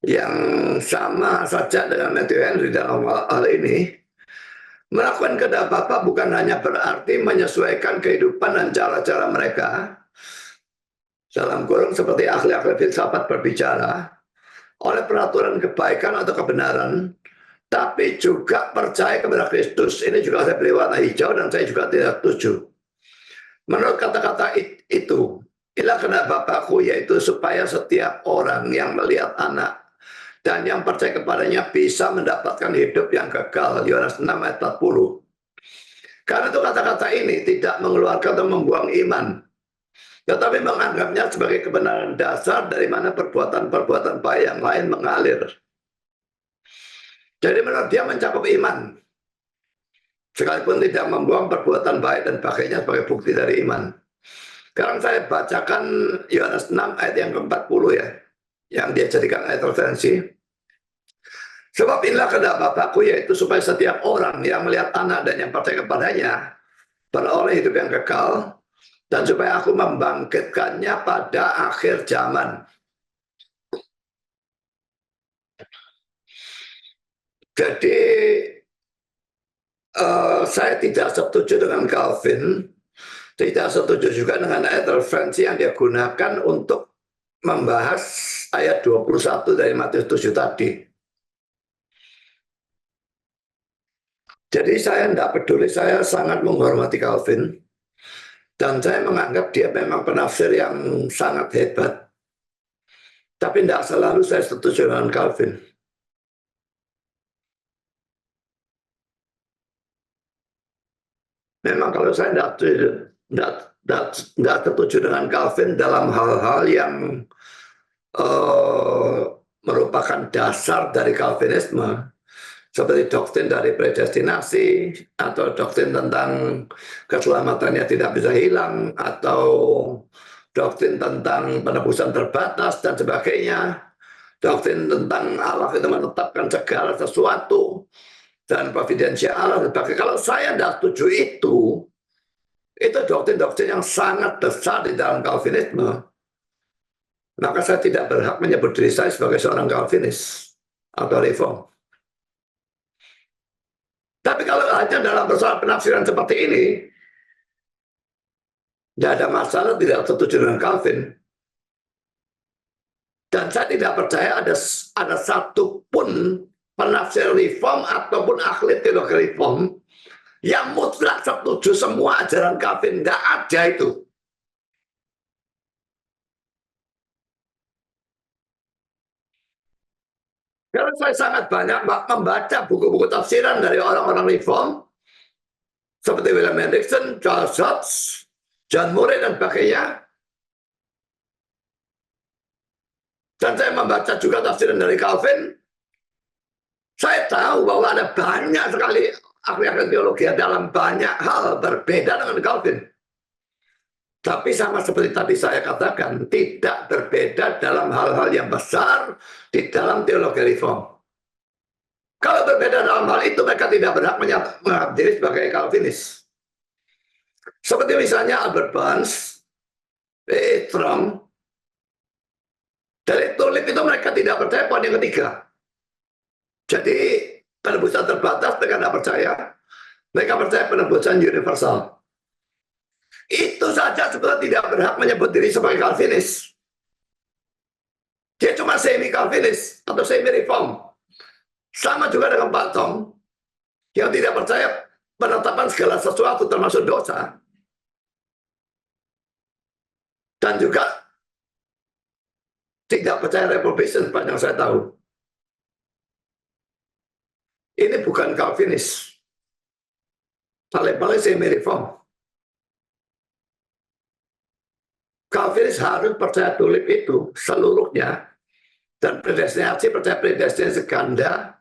yang sama saja dengan Matthew Henry dalam hal ini. Melakukan kehendak Bapa bukan hanya berarti menyesuaikan kehidupan dan cara-cara mereka, dalam kurung seperti ahli-ahli filsafat berbicara, oleh peraturan kebaikan atau kebenaran, tapi juga percaya kepada Kristus. Ini juga saya beri warna hijau dan saya juga tidak setuju. Menurut kata-kata itu, inilah kehendak Bapakku, yaitu supaya setiap orang yang melihat anak dan yang percaya kepadanya bisa mendapatkan hidup yang kekal. Yohanes 6 ayat 40. Karena itu kata-kata ini tidak mengeluarkan atau membuang iman, tetapi menganggapnya sebagai kebenaran dasar dari mana perbuatan-perbuatan baik yang lain mengalir. Jadi menurut dia mencakup iman, sekalipun tidak membuang perbuatan baik dan pakainya sebagai bukti dari iman. Sekarang saya bacakan Yohanes 6 ayat yang ke-40 ya, yang dia jadikan ayat referensi. Sebab inilah kehendak Bapakku, yaitu supaya setiap orang yang melihat anak dan yang percaya kepadanya beroleh hidup yang kekal, dan supaya aku membangkitkannya pada akhir zaman. Jadi saya tidak setuju dengan Calvin, tidak setuju juga dengan ayat referensi yang dia gunakan untuk membahas ayat 21 dari Matius 7 tadi. Jadi saya tidak peduli, saya sangat menghormati Calvin. Dan saya menganggap dia memang penafsir yang sangat hebat. Tapi tidak selalu saya setuju dengan Calvin. Memang kalau saya tidak setuju dengan Calvin dalam hal-hal yang merupakan dasar dari Calvinisme, seperti doktrin dari predestinasi, atau doktrin tentang keselamatannya tidak bisa hilang, atau doktrin tentang penebusan terbatas dan sebagainya, doktrin tentang Allah itu menetapkan segala sesuatu dan providensia Allah dan sebagainya. Kalau saya tidak setuju itu doktrin-doktrin yang sangat besar di dalam Calvinisme. Maka saya tidak berhak menyebut diri saya sebagai seorang Calvinis atau Reform. Tapi kalau hanya dalam persoalan penafsiran seperti ini, tidak ada masalah, tidak setuju dengan Calvin. Dan saya tidak percaya ada satu pun penafsir Reform ataupun ahli teologi Reform yang mutlak setuju semua ajaran Calvin. Tidak ada itu. Karena saya sangat banyak membaca buku-buku tafsiran dari orang-orang Reform, seperti William Hendrickson, Charles Schulz, John Murray, dan sebagainya. Dan saya membaca juga tafsiran dari Calvin. Saya tahu bahwa ada banyak sekali ahli-ahli teologi dalam banyak hal berbeda dengan Calvin. Tapi sama seperti tadi saya katakan, tidak berbeda dalam hal-hal yang besar di dalam teologi reform. Kalau berbeda dalam hal itu, mereka tidak berhak menganggap diri sebagai Calvinis. Seperti misalnya Albert Barnes, Trump, dari tulip itu mereka tidak percaya poin yang ketiga. Jadi penebusan terbatas mereka tidak percaya. Mereka percaya penebusan universal. Itu saja sebetulnya tidak berhak menyebut diri sebagai Calvinis. Dia cuma semi-Calvinis atau semi-reform. Sama juga dengan Pak Tom, yang tidak percaya penetapan segala sesuatu termasuk dosa. Dan juga tidak percaya reprobation, sepanjang saya tahu. Ini bukan Calvinis. Paling-paling semi-reform. Calvinis harus percaya tulip itu seluruhnya. Dan predestinasi percaya predestinasi ganda.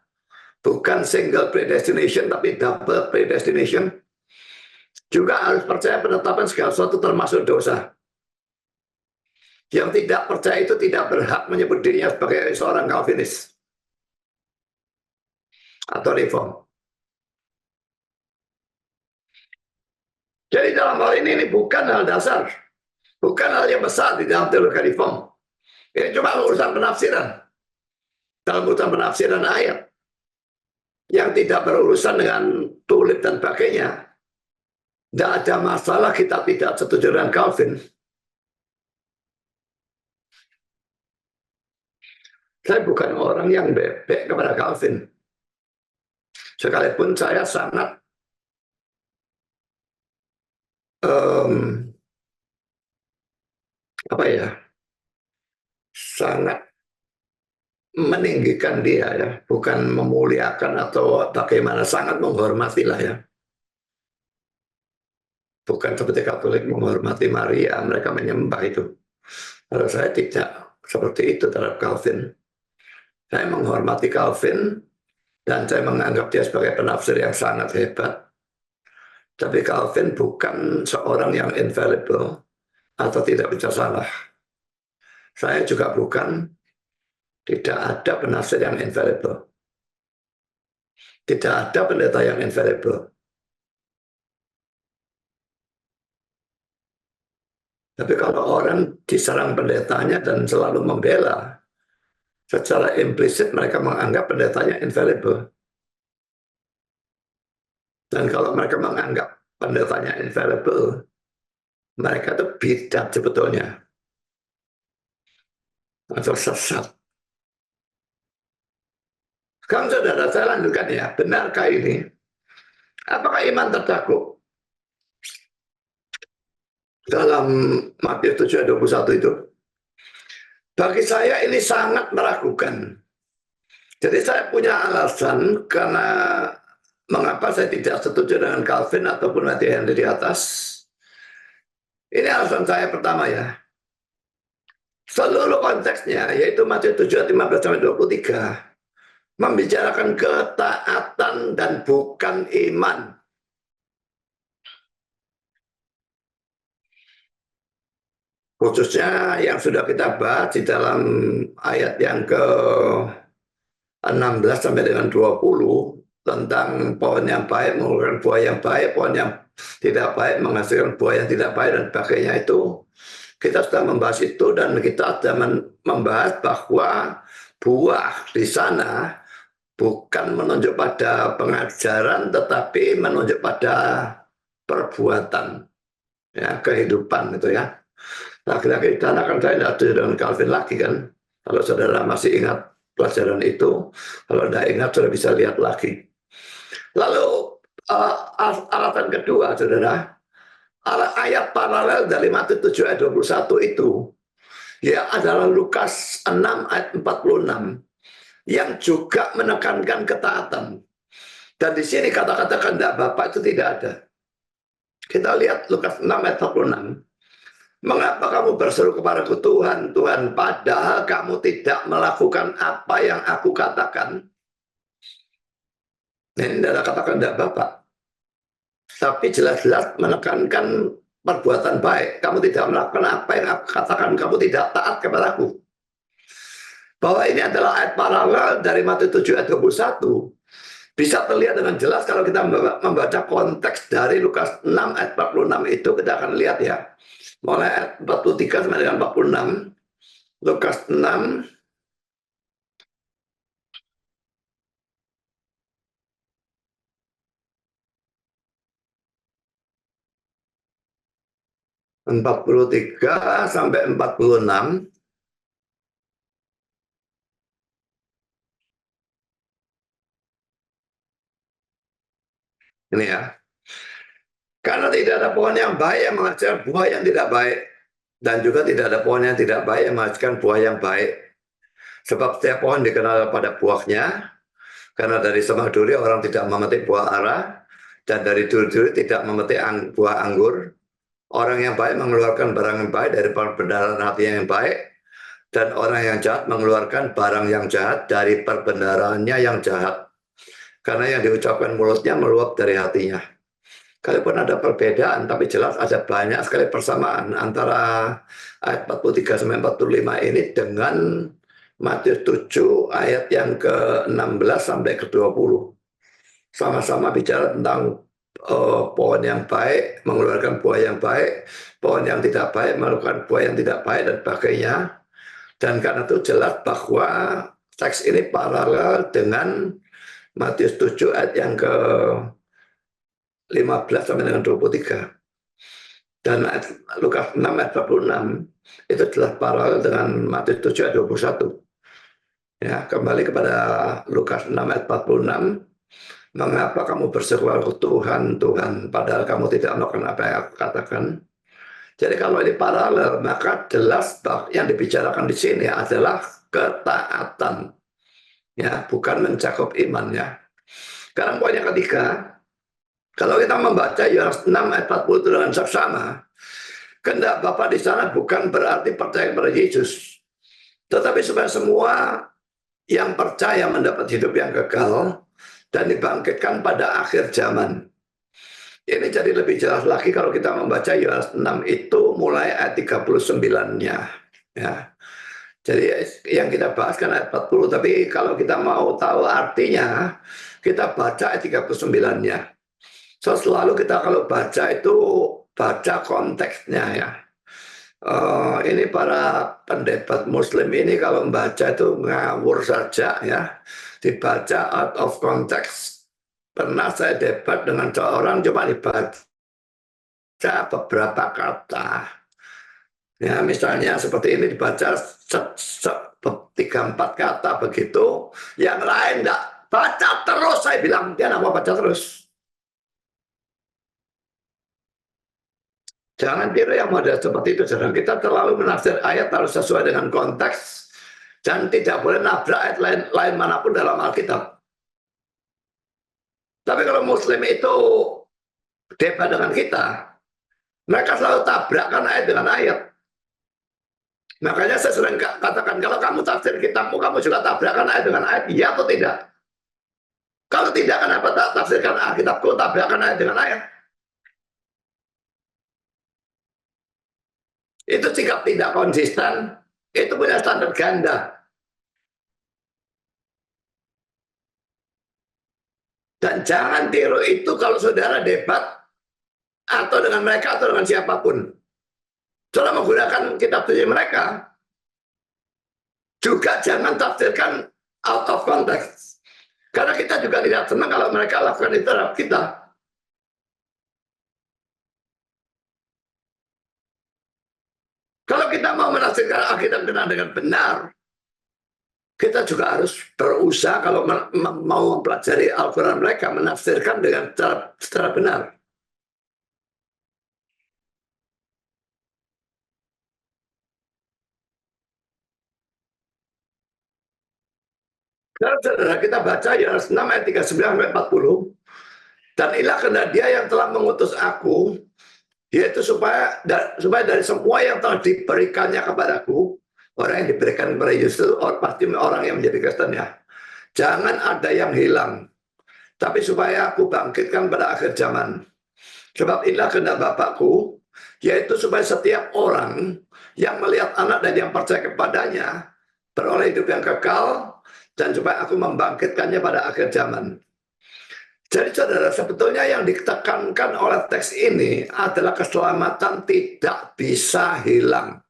Bukan single predestination, tapi double predestination. Juga harus percaya penetapan segala sesuatu termasuk dosa. Yang tidak percaya itu tidak berhak menyebut dirinya sebagai seorang Calvinis. Atau reform. Jadi dalam hal ini bukan hal dasar. Bukan hal yang besar di dalam teologi reform. Ini cuma urusan penafsiran. Dalam urusan penafsiran ayat. Yang tidak berurusan dengan tulip dan sebagainya. Tidak ada masalah kita tidak setuju dengan Calvin. Saya bukan orang yang bebek kepada Calvin. Sekalipun saya sangat sangat meninggikan dia ya, bukan memuliakan atau bagaimana, sangat menghormati lah ya. Bukan seperti Katolik menghormati Maria, mereka menyembah itu. Kalau saya tidak seperti itu terhadap Calvin. Saya menghormati Calvin dan saya menganggap dia sebagai penafsir yang sangat hebat. Tapi Calvin bukan seorang yang infallible atau tidak bisa salah. Saya juga bukan. Tidak ada penafsir yang infallible. Tidak ada pendeta yang infallible. Tapi kalau orang diserang pendetanya dan selalu membela, secara implisit mereka menganggap pendetanya infallible. Dan kalau mereka menganggap pendetanya infallible, mereka itu bidat sebetulnya. Atau sesat. Sekarang saudara, saya lanjutkan ya. Benarkah ini? Apakah iman tertakut? Dalam Matius 7:21 itu. Bagi saya ini sangat meragukan. Jadi saya punya alasan karena mengapa saya tidak setuju dengan Calvin ataupun Matthew Henry di atas. Ini alasan saya pertama ya. Seluruh konteksnya, yaitu Matius 7:15-23. Membicarakan ketaatan dan bukan iman. Khususnya yang sudah kita bahas di dalam ayat yang ke-16 sampai dengan 20 tentang pohon yang baik menghasilkan buah yang baik, pohon yang tidak baik menghasilkan buah yang tidak baik dan sebagainya itu. Kita sudah membahas itu dan kita sudah membahas bahwa buah di sana bukan menunjuk pada pengajaran, tetapi menunjuk pada perbuatan, ya, kehidupan itu ya. Laki-laki dan akan saya tidak setuju dengan Calvin lagi kan. Kalau saudara masih ingat pelajaran itu, kalau tidak ingat saudara bisa lihat lagi. Lalu alasan kedua saudara, ayat paralel dari Matius 7:21 itu, ya adalah Lukas 6:46. Yang juga menekankan ketaatan. Dan di sini kata-kata kehendak Bapa itu tidak ada. Kita lihat Lukas 6 ayat 46. Mengapa kamu berseru kepadaku Tuhan, Tuhan, padahal kamu tidak melakukan apa yang aku katakan? Ini tidak katakan tidak Bapak, tapi jelas-jelas menekankan perbuatan baik. Kamu tidak melakukan apa yang aku katakan, kamu tidak taat kepadaku. Bahwa ini adalah ayat paralel dari Matius 7 ayat 21. Bisa terlihat dengan jelas kalau kita membaca konteks dari Lukas 6 ayat 46 itu, kita akan lihat ya. Mulai ayat 43 sampai dengan 46. Lukas 6 43 sampai 46. Ini ya. Karena tidak ada pohon yang baik yang menghasilkan buah yang tidak baik, dan juga tidak ada pohon yang tidak baik yang menghasilkan buah yang baik. Sebab setiap pohon dikenal pada buahnya. Karena dari semak duri orang tidak memetik buah ara, dan dari duri-duri tidak memetik buah anggur. Orang yang baik mengeluarkan barang yang baik dari perbendaharaan hati yang baik, dan orang yang jahat mengeluarkan barang yang jahat dari perbendaharaannya yang jahat. Karena yang diucapkan mulutnya meluap dari hatinya. Kalaupun ada perbedaan, tapi jelas ada banyak sekali persamaan antara ayat 43 sampai 45 ini dengan Matius 7 ayat yang ke-16 sampai ke-20. Sama-sama bicara tentang pohon yang baik mengeluarkan buah yang baik, pohon yang tidak baik mengeluarkan buah yang tidak baik, dan sebagainya. Dan karena itu jelas bahwa teks ini paralel dengan Matius 7 ayat yang ke-15 sampai dengan 23. Dan Lukas 6 ayat 46 itu telah paralel dengan Matius 7 ayat 21. Ya, kembali kepada Lukas 6 ayat 46. Mengapa kamu berseru Tuhan, Tuhan, padahal kamu tidak melakukan apa yang aku katakan? Jadi kalau ini paralel, maka jelas yang dibicarakan di sini adalah ketaatan, ya, bukan mencakup imannya. Sekarang poin yang ketiga, kalau kita membaca Yohanes 6 ayat 40 dengan saksama, kehendak Bapa di sana bukan berarti percaya kepada Yesus, tetapi supaya semua yang percaya mendapat hidup yang kekal dan dibangkitkan pada akhir zaman. Ini jadi lebih jelas lagi kalau kita membaca Yohanes 6 itu mulai ayat 39-nya. Ya. Jadi yang kita bahas kan ayat 40, tapi kalau kita mau tahu artinya, kita baca ayat 39-nya. So selalu kita kalau baca itu baca konteksnya ya. Ini para pendebat muslim ini kalau membaca itu ngawur saja ya. Dibaca out of context. Pernah saya debat dengan seorang cuma dibaca beberapa kata. Ya, misalnya seperti ini dibaca 3-4 kata begitu, yang lain enggak. Baca terus, saya bilang. Dia apa baca terus. Jangan tiru yang model seperti itu. Sedang kita terlalu menafsir ayat harus sesuai dengan konteks dan tidak boleh nabrak ayat lain manapun dalam Alkitab. Tapi kalau Muslim itu debat dengan kita, mereka selalu tabrakan ayat dengan ayat. Makanya saya sering katakan, kalau kamu tafsir kitabmu, kamu juga tabrakan ayat dengan ayat, iya atau tidak? Kalau tidak, kenapa tak tafsirkan Alkitabku, tabrakan ayat dengan ayat? Itu sikap tidak konsisten, itu punya standar ganda. Dan jangan tiru itu kalau saudara debat atau dengan mereka atau dengan siapapun. Saudara menggunakan kitab suci mereka, juga jangan tafsirkan out of context. Karena kita juga tidak senang kalau mereka lakukan itu terhadap kita. Kalau kita mau menafsirkan Alkitab dengan benar, kita juga harus berusaha kalau mau mempelajari Al-Quran mereka, menafsirkan dengan secara benar. Kalau saudara kita baca Yohanes 6 ayat 39-40, dan inilah kehendak Dia yang telah mengutus aku, yaitu supaya dari semua yang telah diberikannya kepadaku, orang yang diberikan kepada Yesus pasti orang yang menjadi Kristen ya. Jangan ada yang hilang, tapi supaya aku bangkitkan pada akhir zaman. Sebab inilah kehendak Bapakku, yaitu supaya setiap orang yang melihat anak dan yang percaya kepadanya beroleh hidup yang kekal, dan supaya aku membangkitkannya pada akhir zaman. Jadi saudara, sebetulnya yang ditekankan oleh teks ini adalah keselamatan tidak bisa hilang.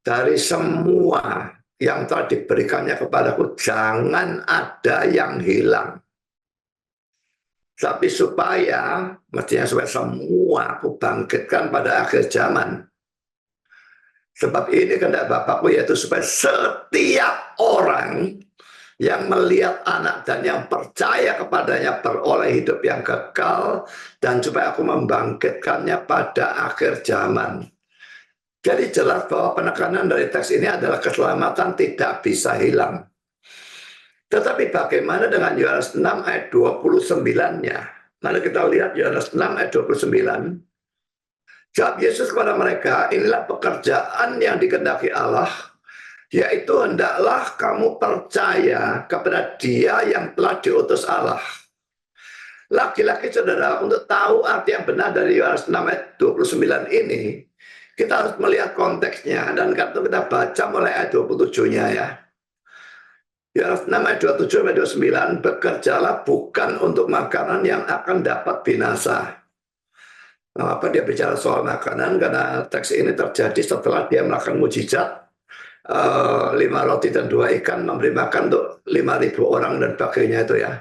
Dari semua yang telah diberikannya kepadaku, jangan ada yang hilang. Tapi mestinya supaya semua aku bangkitkan pada akhir zaman. Sebab ini kehendak Bapakku, yaitu supaya setiap orang yang melihat anak dan yang percaya kepadanya beroleh hidup yang kekal, dan supaya aku membangkitkannya pada akhir zaman. Jadi jelas bahwa penekanan dari teks ini adalah keselamatan tidak bisa hilang. Tetapi bagaimana dengan Yohanes 6 ayat 29-nya? Mari kita lihat Yohanes 6 ayat 29. Jawab Yesus kepada mereka, inilah pekerjaan yang dikehendaki Allah, yaitu hendaklah kamu percaya kepada Dia yang telah diutus Allah. Lagi-lagi saudara, untuk tahu arti yang benar dari Yohanes 6 ayat 29 ini, kita harus melihat konteksnya, dan karena kita baca mulai ayat 27-nya ya. Yohanes 6 ayat 27 sampai 29, bekerjalah bukan untuk makanan yang akan dapat binasa. Apa dia bicara soal makanan? Karena teks ini terjadi setelah dia melakukan mujizat, 5 roti dan 2 ikan memberi makan untuk 5.000 orang dan sebagainya itu ya.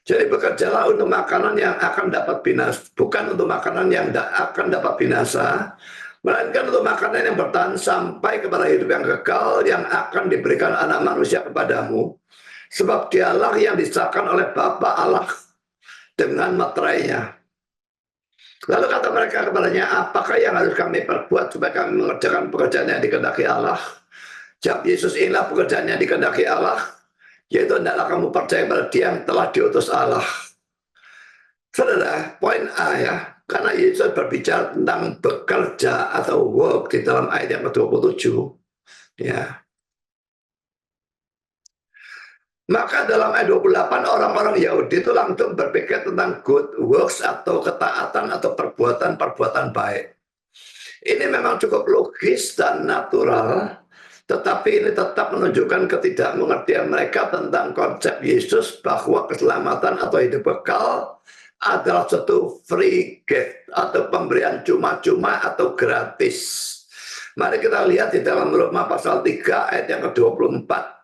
Jadi bekerjalah untuk makanan yang akan dapat binasa, bukan untuk makanan yang akan dapat binasa, melainkan untuk makanan yang bertahan sampai kepada hidup yang kekal yang akan diberikan anak manusia kepadamu. Sebab dialah yang disahkan oleh Bapa Allah dengan materainya. Lalu kata mereka kepadanya, apakah yang harus kami perbuat supaya kami mengerjakan pekerjaan yang dikehendaki Allah? Jawab Yesus, inilah pekerjaan yang dikehendaki Allah, yaitu hendaklah kamu percaya pada Dia yang telah diutus Allah. Saudara, poin A ya, karena Yesus berbicara tentang bekerja atau work di dalam ayat yang ke-27 ya. Maka dalam ayat 28 orang-orang Yahudi itu langsung berpikir tentang good works atau ketaatan atau perbuatan-perbuatan baik. Ini memang cukup logis dan natural, tetapi ini tetap menunjukkan ketidakmengertian mereka tentang konsep Yesus bahwa keselamatan atau hidup kekal adalah suatu free gift atau pemberian cuma-cuma atau gratis. Mari kita lihat di dalam Roma pasal 3 ayat yang ke-24.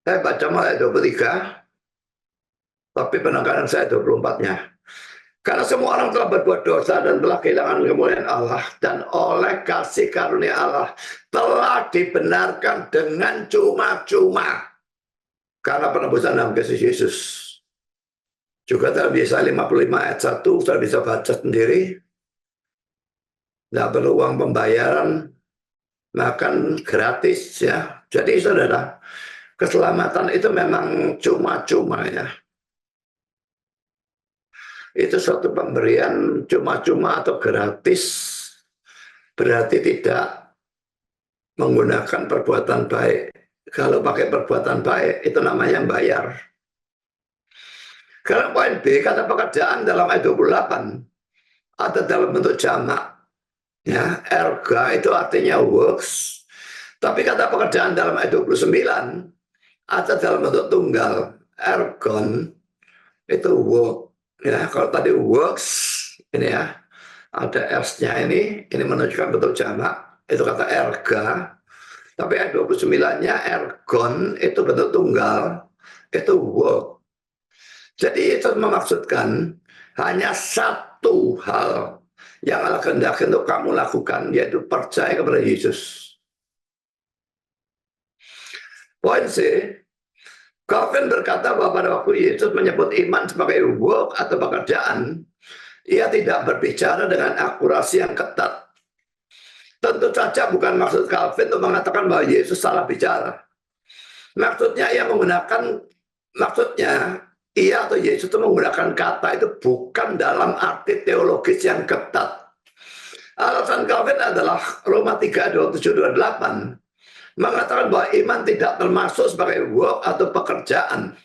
Saya baca mulai 23, tapi penekanan saya 24-nya. Karena semua orang telah berbuat dosa dan telah kehilangan kemuliaan Allah, dan oleh kasih karunia Allah telah dibenarkan dengan cuma-cuma karena penebusan dalam Kristus Yesus. Juga dalam Yesaya 55 ayat 1, sudah bisa baca sendiri. Tidak perlu uang pembayaran, makan gratis ya. Jadi saudara, keselamatan itu memang cuma-cuma ya. Itu suatu pemberian cuma-cuma atau gratis, berarti tidak menggunakan perbuatan baik. Kalau pakai perbuatan baik, itu namanya bayar. Kalau poin B, kata pekerjaan dalam ayat 28 atau dalam bentuk jamak. Ya, erga itu artinya works. Tapi kata pekerjaan dalam ayat 29 atau dalam bentuk tunggal, ergon, itu work. Ya, kalau tadi works, ini ya, ada S-nya ini menunjukkan bentuk jamak, itu kata erga. Tapi ayat 29-nya ergon, itu bentuk tunggal, itu work. Jadi itu memaksudkan hanya satu hal yang Allah kehendaki untuk kamu lakukan, yaitu percaya kepada Yesus. Poin C, Calvin berkata bahwa pada waktu Yesus menyebut iman sebagai work atau pekerjaan, ia tidak berbicara dengan akurasi yang ketat. tentu saja bukan maksud Calvin untuk mengatakan bahwa Yesus salah bicara. Maksudnya ia atau Yesus itu menggunakan kata itu bukan dalam arti teologis yang ketat. Alasan Calvin adalah Roma 3:27-28 mengatakan bahwa iman tidak termasuk sebagai work atau pekerjaan.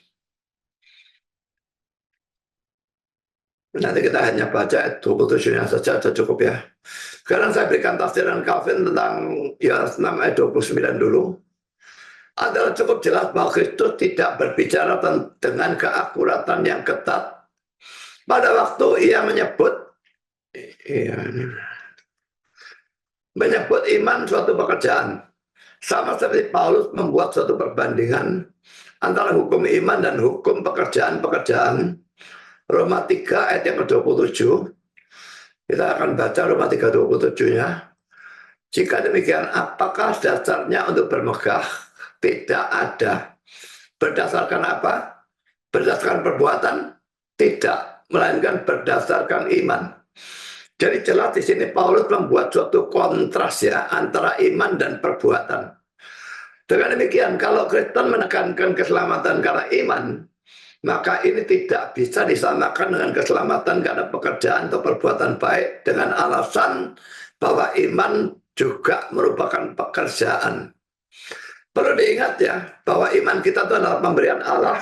Nanti kita hanya baca ayat 27-nya saja, sudah cukup ya. Sekarang saya berikan tafsiran Calvin tentang Yohanes 6 ayat 29 dulu. Adalah cukup jelas bahwa Kristus tidak berbicara dengan keakuratan yang ketat. Pada waktu ia menyebut iman suatu pekerjaan. Sama seperti Paulus membuat suatu perbandingan antara hukum iman dan hukum pekerjaan-pekerjaan. Roma 3 ayat yang ke-27. Kita akan baca Roma 3:27-nya. Jika demikian, apakah dasarnya untuk bermegah? Tidak ada. Berdasarkan apa? Berdasarkan perbuatan? Tidak, melainkan berdasarkan iman. Jadi jelas di sini Paulus membuat suatu kontras ya antara iman dan perbuatan. Dengan demikian, kalau Kristen menekankan keselamatan karena iman, maka ini tidak bisa disamakan dengan keselamatan karena pekerjaan atau perbuatan baik dengan alasan bahwa iman juga merupakan pekerjaan. Perlu diingat ya, bahwa iman kita itu adalah pemberian Allah.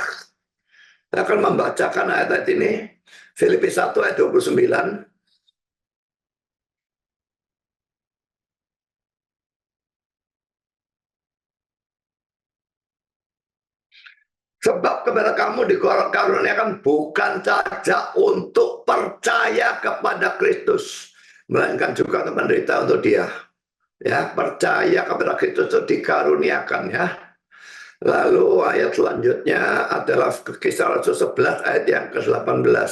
Saya akan membacakan ayat ini, Filipi 1 ayat 29. Sebab kepada kamu dikaruniakan bukan saja untuk percaya kepada Kristus, melainkan juga untuk menderita untuk Dia. Ya, percaya kepada Kristus itu dikaruniakan ya. Lalu ayat selanjutnya adalah Kisah Rasul 11 ayat yang ke-18.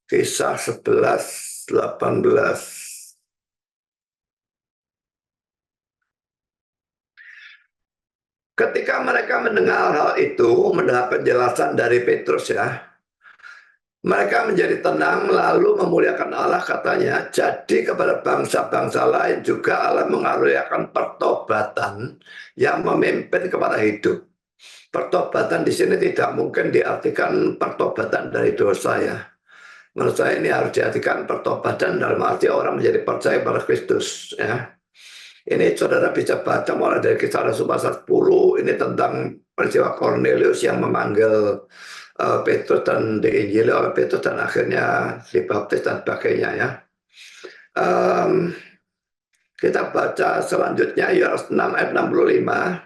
Kisah 11:18. Ketika mereka mendengar hal itu, mendengar penjelasan dari Petrus ya, mereka menjadi tenang lalu memuliakan Allah katanya. Jadi kepada bangsa-bangsa lain juga Allah mengaruniakan pertobatan yang memimpin kepada hidup. Pertobatan di sini tidak mungkin diartikan pertobatan dari dosa ya. Menurut saya ini harus diartikan pertobatan dalam arti orang menjadi percaya pada Kristus ya. Ini saudara bisa baca mulai dari Kisah Rasul pasal 10, ini tentang peristiwa Cornelius yang memanggil Petrus dan diinjili oleh Petrus dan akhirnya dibaptis dan sebagainya ya. Kita baca selanjutnya Yohanes 6 ayat 65.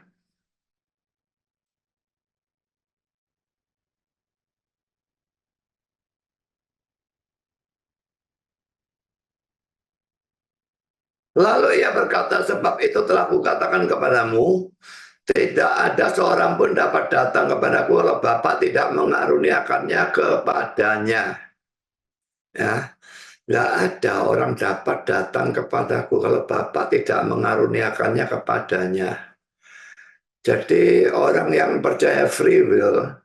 Lalu ia berkata, sebab itu telah kukatakan kepadamu, tidak ada seorang pun dapat datang kepadaku kalau Bapa tidak mengaruniakannya kepadanya. Ya, nggak ada orang dapat datang kepadaku kalau Bapa tidak mengaruniakannya kepadanya. Jadi orang yang percaya free will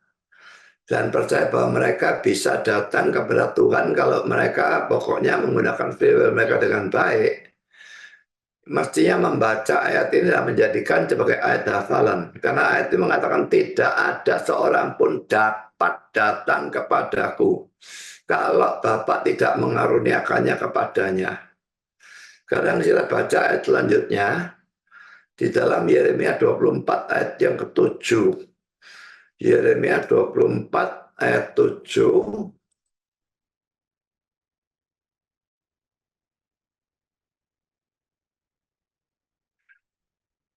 dan percaya bahwa mereka bisa datang kepada Tuhan kalau mereka pokoknya menggunakan free will mereka dengan baik, mestinya membaca ayat ini dan menjadikan sebagai ayat hafalan. Karena ayat ini mengatakan tidak ada seorang pun dapat datang kepadaku kalau Bapa tidak mengaruniakannya kepadanya. Sekarang kita baca ayat selanjutnya di dalam Yeremia 24 ayat yang ke-7. Yeremia 24 ayat 7.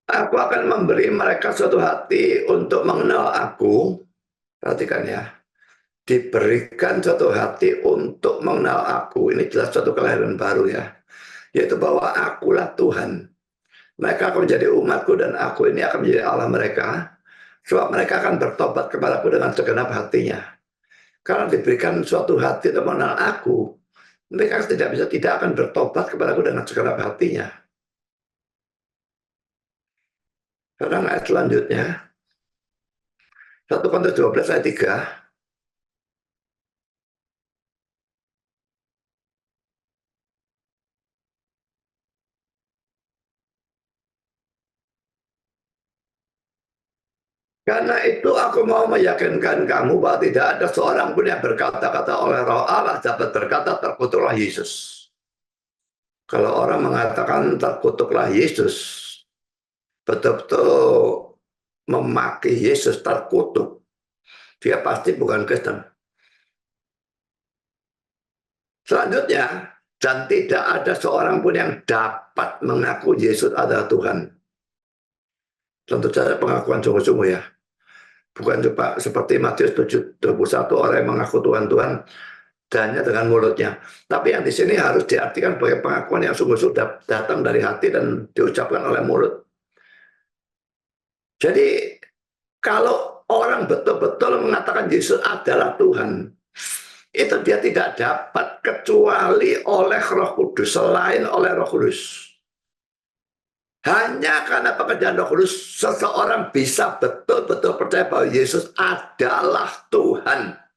Aku akan memberi mereka suatu hati untuk mengenal aku. Perhatikan ya. Diberikan suatu hati untuk mengenal aku. Ini jelas suatu kelahiran baru ya. Yaitu bahwa akulah Tuhan. Mereka akan menjadi umatku dan aku ini akan menjadi Allah mereka. Sebab mereka akan bertobat kepadaku dengan segenap hatinya. Karena diberikan suatu hati untuk mengenal aku, mereka tidak akan bertobat kepadaku dengan segenap hatinya. Sekarang ayat selanjutnya. 1 Korintus 12 ayat 3. mau meyakinkan kamu bahwa tidak ada seorang pun yang berkata-kata oleh Roh Allah dapat berkata terkutuklah Yesus. Kalau orang mengatakan terkutuklah Yesus, betul-betul memaki Yesus terkutuk, dia pasti bukan Kristen. Selanjutnya, dan tidak ada seorang pun yang dapat mengaku Yesus adalah Tuhan. Tentu saja pengakuan sungguh-sungguh ya. Bukan coba seperti Matius 7:21 orang yang mengaku Tuhan hanya dengan mulutnya. Tapi yang di sini harus diartikan sebagai pengakuan yang sungguh-sungguh datang dari hati dan diucapkan oleh mulut. Jadi kalau orang betul-betul mengatakan Yesus adalah Tuhan, itu dia tidak dapat kecuali oleh Roh Kudus, selain oleh Roh Kudus. Hanya karena pekerjaan Roh Kudus, seseorang bisa betul-betul percaya bahwa Yesus adalah Tuhan.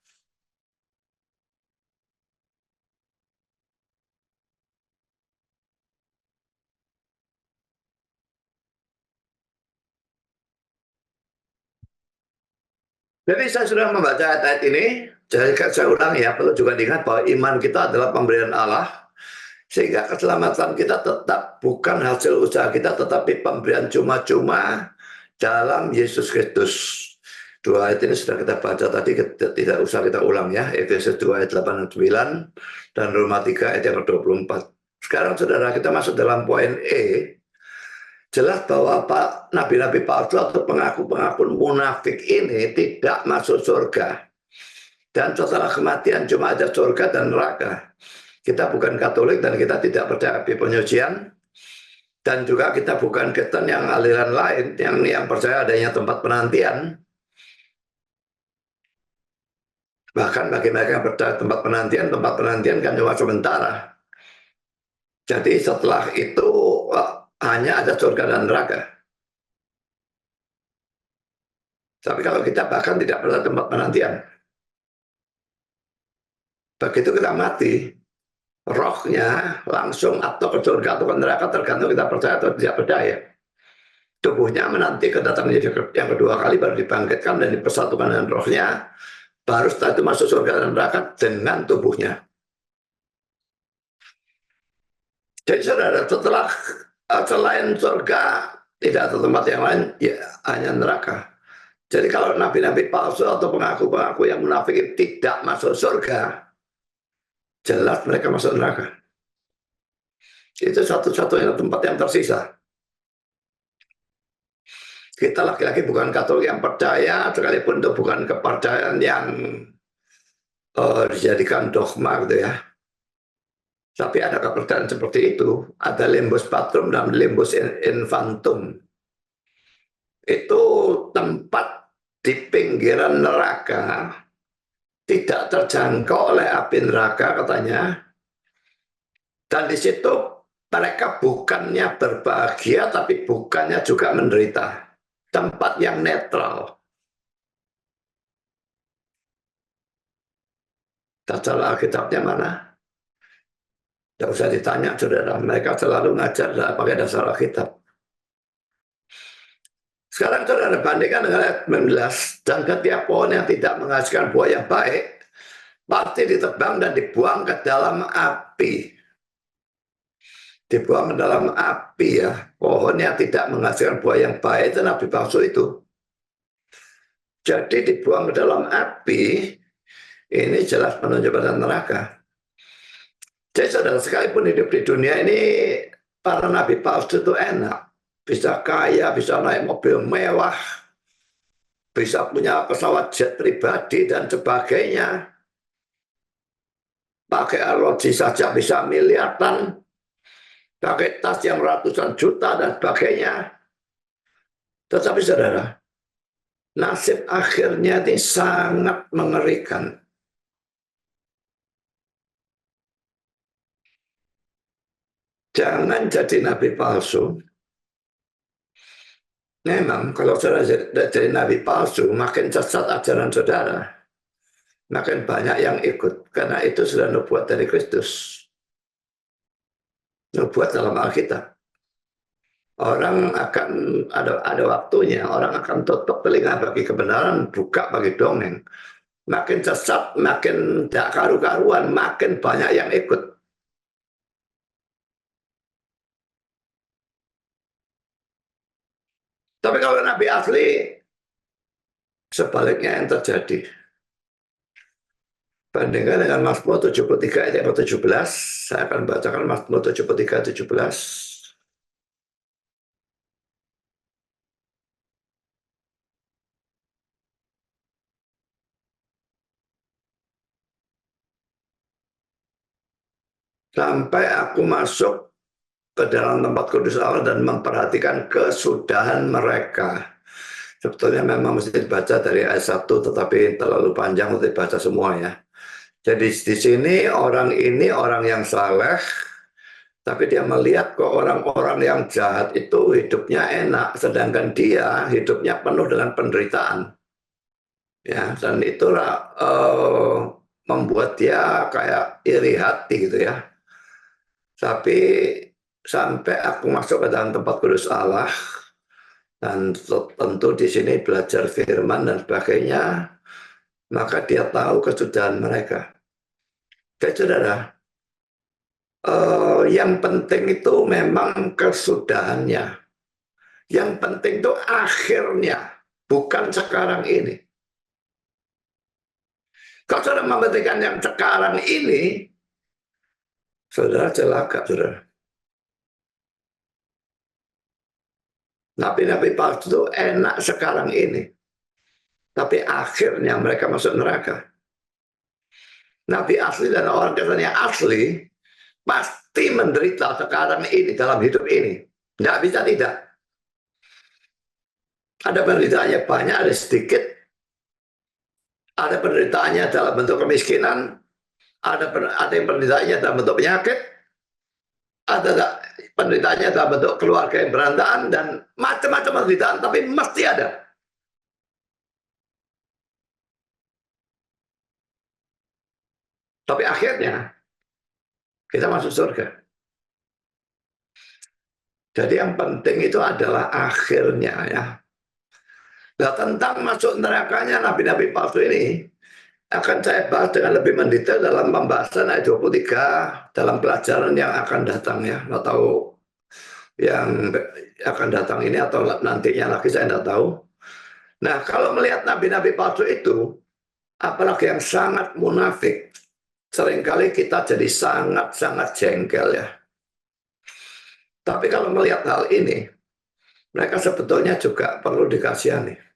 Jadi saya sudah membaca ayat ini, jadi saya ulang ya, perlu juga diingat bahwa iman kita adalah pemberian Allah, sehingga keselamatan kita tetap bukan hasil usaha kita, tetapi pemberian cuma-cuma dalam Yesus Kristus. Dua ayat ini sudah kita baca tadi, tidak usah kita ulang ya, Efesus 2 ayat 8 dan 9, dan Roma 3 ayat yang ke-24. Sekarang saudara kita masuk dalam poin E. Jelas bahwa nabi-nabi palsu atau pengaku-pengaku munafik ini tidak masuk surga. Dan setelah kematian cuma ada surga dan neraka. Kita bukan Katolik dan kita tidak percaya penyucian. Dan juga kita bukan Kristen yang aliran lain, yang percaya adanya tempat penantian. Bahkan bagi mereka yang percaya tempat penantian kan cuma sementara. Jadi setelah itu hanya ada surga dan neraka. Tapi kalau kita bahkan tidak pernah tempat penantian, begitu kita mati, rohnya langsung atau ke surga atau ke neraka tergantung kita percaya atau tidak percaya. Tubuhnya menanti kedatangan Yesus yang kedua kali baru dibangkitkan dan dipersatukan dengan rohnya, baru setelah itu masuk surga dan neraka dengan tubuhnya. Jadi saudara, setelah selain surga tidak ada tempat yang lain, ya hanya neraka. Jadi kalau nabi-nabi palsu atau pengaku-pengaku yang munafik tidak masuk surga, jelas mereka masuk neraka. Itu satu-satunya tempat yang tersisa. Kita laki-laki bukan Katolik yang percaya, sekalipun itu bukan kepercayaan yang dijadikan dogma gitu ya. Tapi ada kepercayaan seperti itu. Ada limbus patrum dan limbus infantum. Itu tempat di pinggiran neraka, tidak terjangkau oleh api neraka katanya. Dan di situ mereka bukannya berbahagia, tapi bukannya juga menderita. Tempat yang netral. Dasar Alkitabnya mana? Tidak usah ditanya, saudara. Mereka selalu ngajar pakai dasar Alkitab. Sekarang saudara bandingkan dengan ayat 19. Dan setiap pohon yang tidak menghasilkan buah yang baik, pasti ditebang dan dibuang ke dalam api. Dibuang ke dalam api ya. Pohon yang tidak menghasilkan buah yang baik itu nabi palsu itu. Jadi dibuang ke dalam api, ini jelas menunjuk pada neraka. Jadi saudara, sekalipun hidup di dunia ini, para nabi palsu itu enak. Bisa kaya, bisa naik mobil mewah, bisa punya pesawat jet pribadi dan sebagainya. Pakai arloji saja bisa miliaran, pakai tas yang ratusan juta dan sebagainya. Tetapi saudara, nasib akhirnya ini sangat mengerikan. Jangan jadi nabi palsu. Memang kalau saudara jadi nabi palsu, makin sesat ajaran saudara, makin banyak yang ikut. Karena itu sudah nubuat dari Kristus. Nubuat dalam Alkitab. Orang akan ada waktunya, orang akan tutup telinga bagi kebenaran, buka bagi dongeng. Makin sesat, makin tidak karu-karuan, makin banyak yang ikut. Tapi kalau Nabi asli, sebaliknya yang terjadi. Bandingkan dengan Mazmur 73 ayat 17, saya akan bacakan Mazmur 73 ayat 17. Sampai aku masuk ke dalam tempat kudus Allah dan memperhatikan kesudahan mereka. Sebetulnya memang mesti dibaca dari ayat 1, tetapi terlalu panjang untuk dibaca semua ya. Jadi di sini orang ini orang yang saleh, tapi dia melihat kok orang-orang yang jahat itu hidupnya enak, sedangkan dia hidupnya penuh dengan penderitaan. Ya, dan itulah membuat dia kayak iri hati gitu ya. Tapi sampai aku masuk ke dalam tempat kudus Allah, dan tentu di sini belajar firman dan sebagainya, maka dia tahu kesudahan mereka. Jadi saudara, yang penting itu memang kesudahannya. Yang penting itu akhirnya, bukan sekarang ini. Kalau saudara mementingkan yang sekarang ini, saudara celaka, saudara. Nabi-nabi palsu itu enak sekarang ini. Tapi akhirnya mereka masuk neraka. Nabi asli dan orang Kristen yang asli pasti menderita sekarang ini dalam hidup ini. Tidak bisa tidak. Ada penderitaannya banyak, ada sedikit. Ada penderitaannya dalam bentuk kemiskinan. Ada yang penderitaannya dalam bentuk penyakit. Ada penderitaannya dalam bentuk keluarga yang berantakan. Dan macam-macam penderitaan, tapi mesti ada. Tapi akhirnya kita masuk surga. Jadi yang penting itu adalah akhirnya ya. Nah, tentang masuk nerakanya nabi-nabi palsu ini akan saya bahas dengan lebih mendetail dalam pembahasan ayat 23 dalam pelajaran yang akan datang ya. Nggak tahu yang akan datang ini atau nantinya lagi saya tidak tahu. Nah, kalau melihat nabi-nabi palsu itu, apalagi yang sangat munafik, seringkali kita jadi sangat-sangat jengkel ya. Tapi kalau melihat hal ini, mereka sebetulnya juga perlu dikasihani.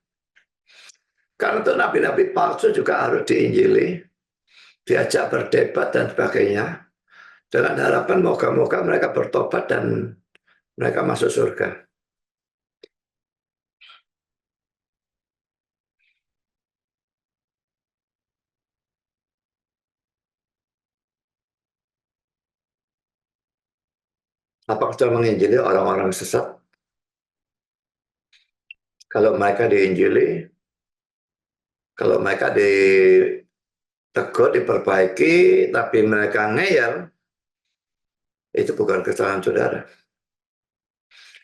Karena itu nabi-nabi palsu juga harus diinjili, diajak berdebat dan sebagainya. Dengan harapan moga-moga mereka bertobat dan mereka masuk surga. Apakah sudah menginjili orang-orang sesat? Kalau mereka diinjili, kalau mereka ditegur, diperbaiki, tapi mereka ngeyel, itu bukan kesalahan saudara.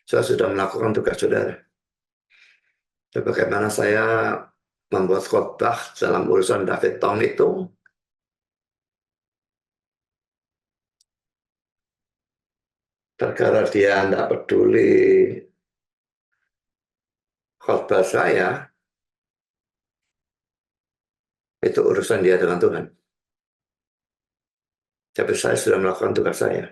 Saya sudah melakukan tugas saudara. Bagaimana saya membuat khotbah dalam urusan David Tong itu, perkara dia tidak peduli khotbah saya, itu urusan dia dengan Tuhan. Tapi saya sudah melakukan tugas saya.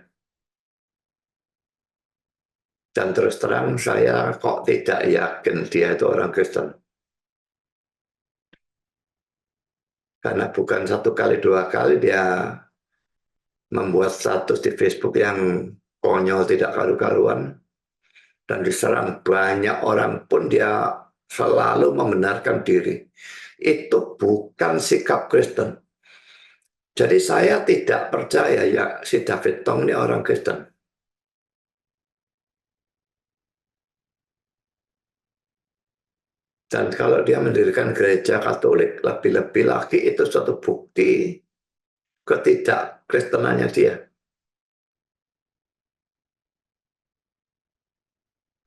Dan terus terang saya kok tidak yakin dia itu orang Kristen. Karena bukan satu kali, dua kali dia membuat status di Facebook yang konyol tidak karu-karuan. Dan diserang banyak orang pun dia selalu membenarkan diri. Itu bukan sikap Kristen. Jadi saya tidak percaya ya si David Tong ini orang Kristen. Dan kalau dia mendirikan gereja Katolik, lebih-lebih lagi itu suatu bukti ketidak-kristenannya dia.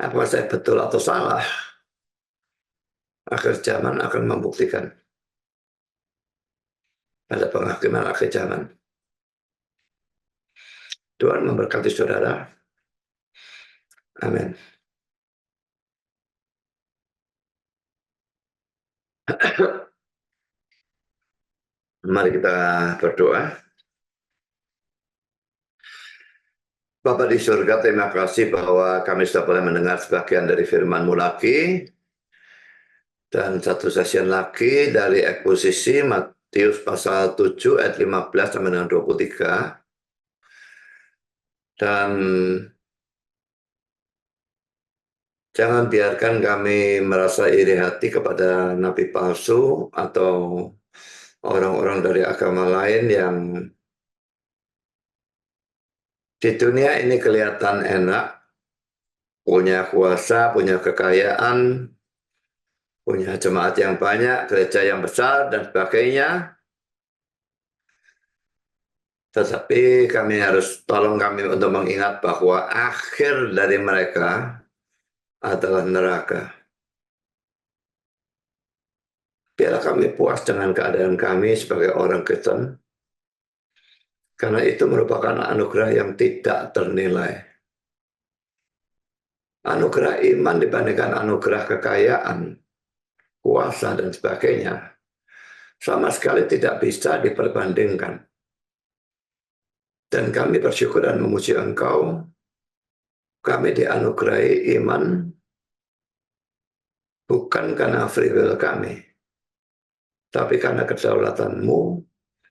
Apa saya betul atau salah? Akhir zaman akan membuktikan. Ada penghakiman akhir zaman. Tuhan memberkati saudara. Amin. Mari kita berdoa. Bapa di surga, terima kasih bahwa kami sudah boleh mendengar sebagian dari firman-Mu lagi. Dan satu sesian lagi dari eksposisi Matius pasal 7 ayat 15 sampai dengan 23. Dan jangan biarkan kami merasa iri hati kepada nabi palsu atau orang-orang dari agama lain yang di dunia ini kelihatan enak, punya kuasa, punya kekayaan, punya jemaat yang banyak, gereja yang besar, dan sebagainya. Tetapi kami harus tolong kami untuk mengingat bahwa akhir dari mereka adalah neraka. Biarlah kami puas dengan keadaan kami sebagai orang Kristen, karena itu merupakan anugerah yang tidak ternilai. Anugerah iman dibandingkan anugerah kekayaan, kuasa, dan sebagainya, sama sekali tidak bisa diperbandingkan. Dan kami bersyukur dan memuji Engkau, kami dianugerahi iman bukan karena free will kami, tapi karena kedaulatan-Mu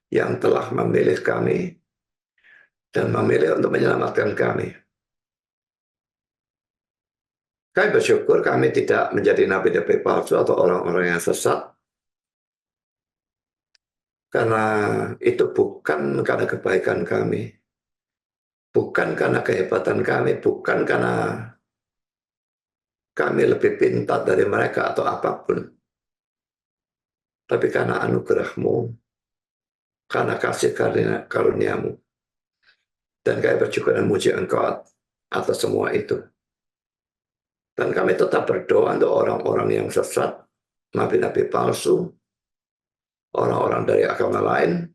yang telah memilih kami dan memilih untuk menyelamatkan kami. Kami bersyukur kami tidak menjadi nabi-nabi palsu atau orang-orang yang sesat, karena itu bukan karena kebaikan kami, bukan karena kehebatan kami, bukan karena kami lebih pintar dari mereka atau apapun, tapi karena anugerah-Mu, karena kasih karunia-Mu. Dan kami bersyukur dan memuji Engkau atas semua itu. Dan kami tetap berdoa untuk orang-orang yang sesat, nabi-nabi palsu, orang-orang dari agama lain,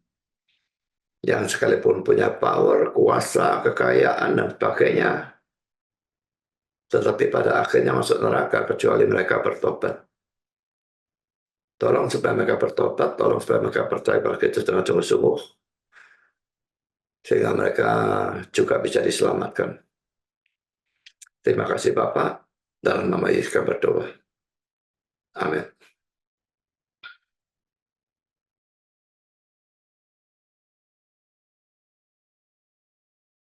yang sekalipun punya power, kuasa, kekayaan, dan sebagainya, tetapi pada akhirnya masuk neraka kecuali mereka bertobat. Tolong supaya mereka bertobat, tolong supaya mereka percaya pada Kristus dengan sungguh-sungguh, sehingga mereka juga bisa diselamatkan. Terima kasih Bapak, dalam nama Yesus kami berdoa. Amin.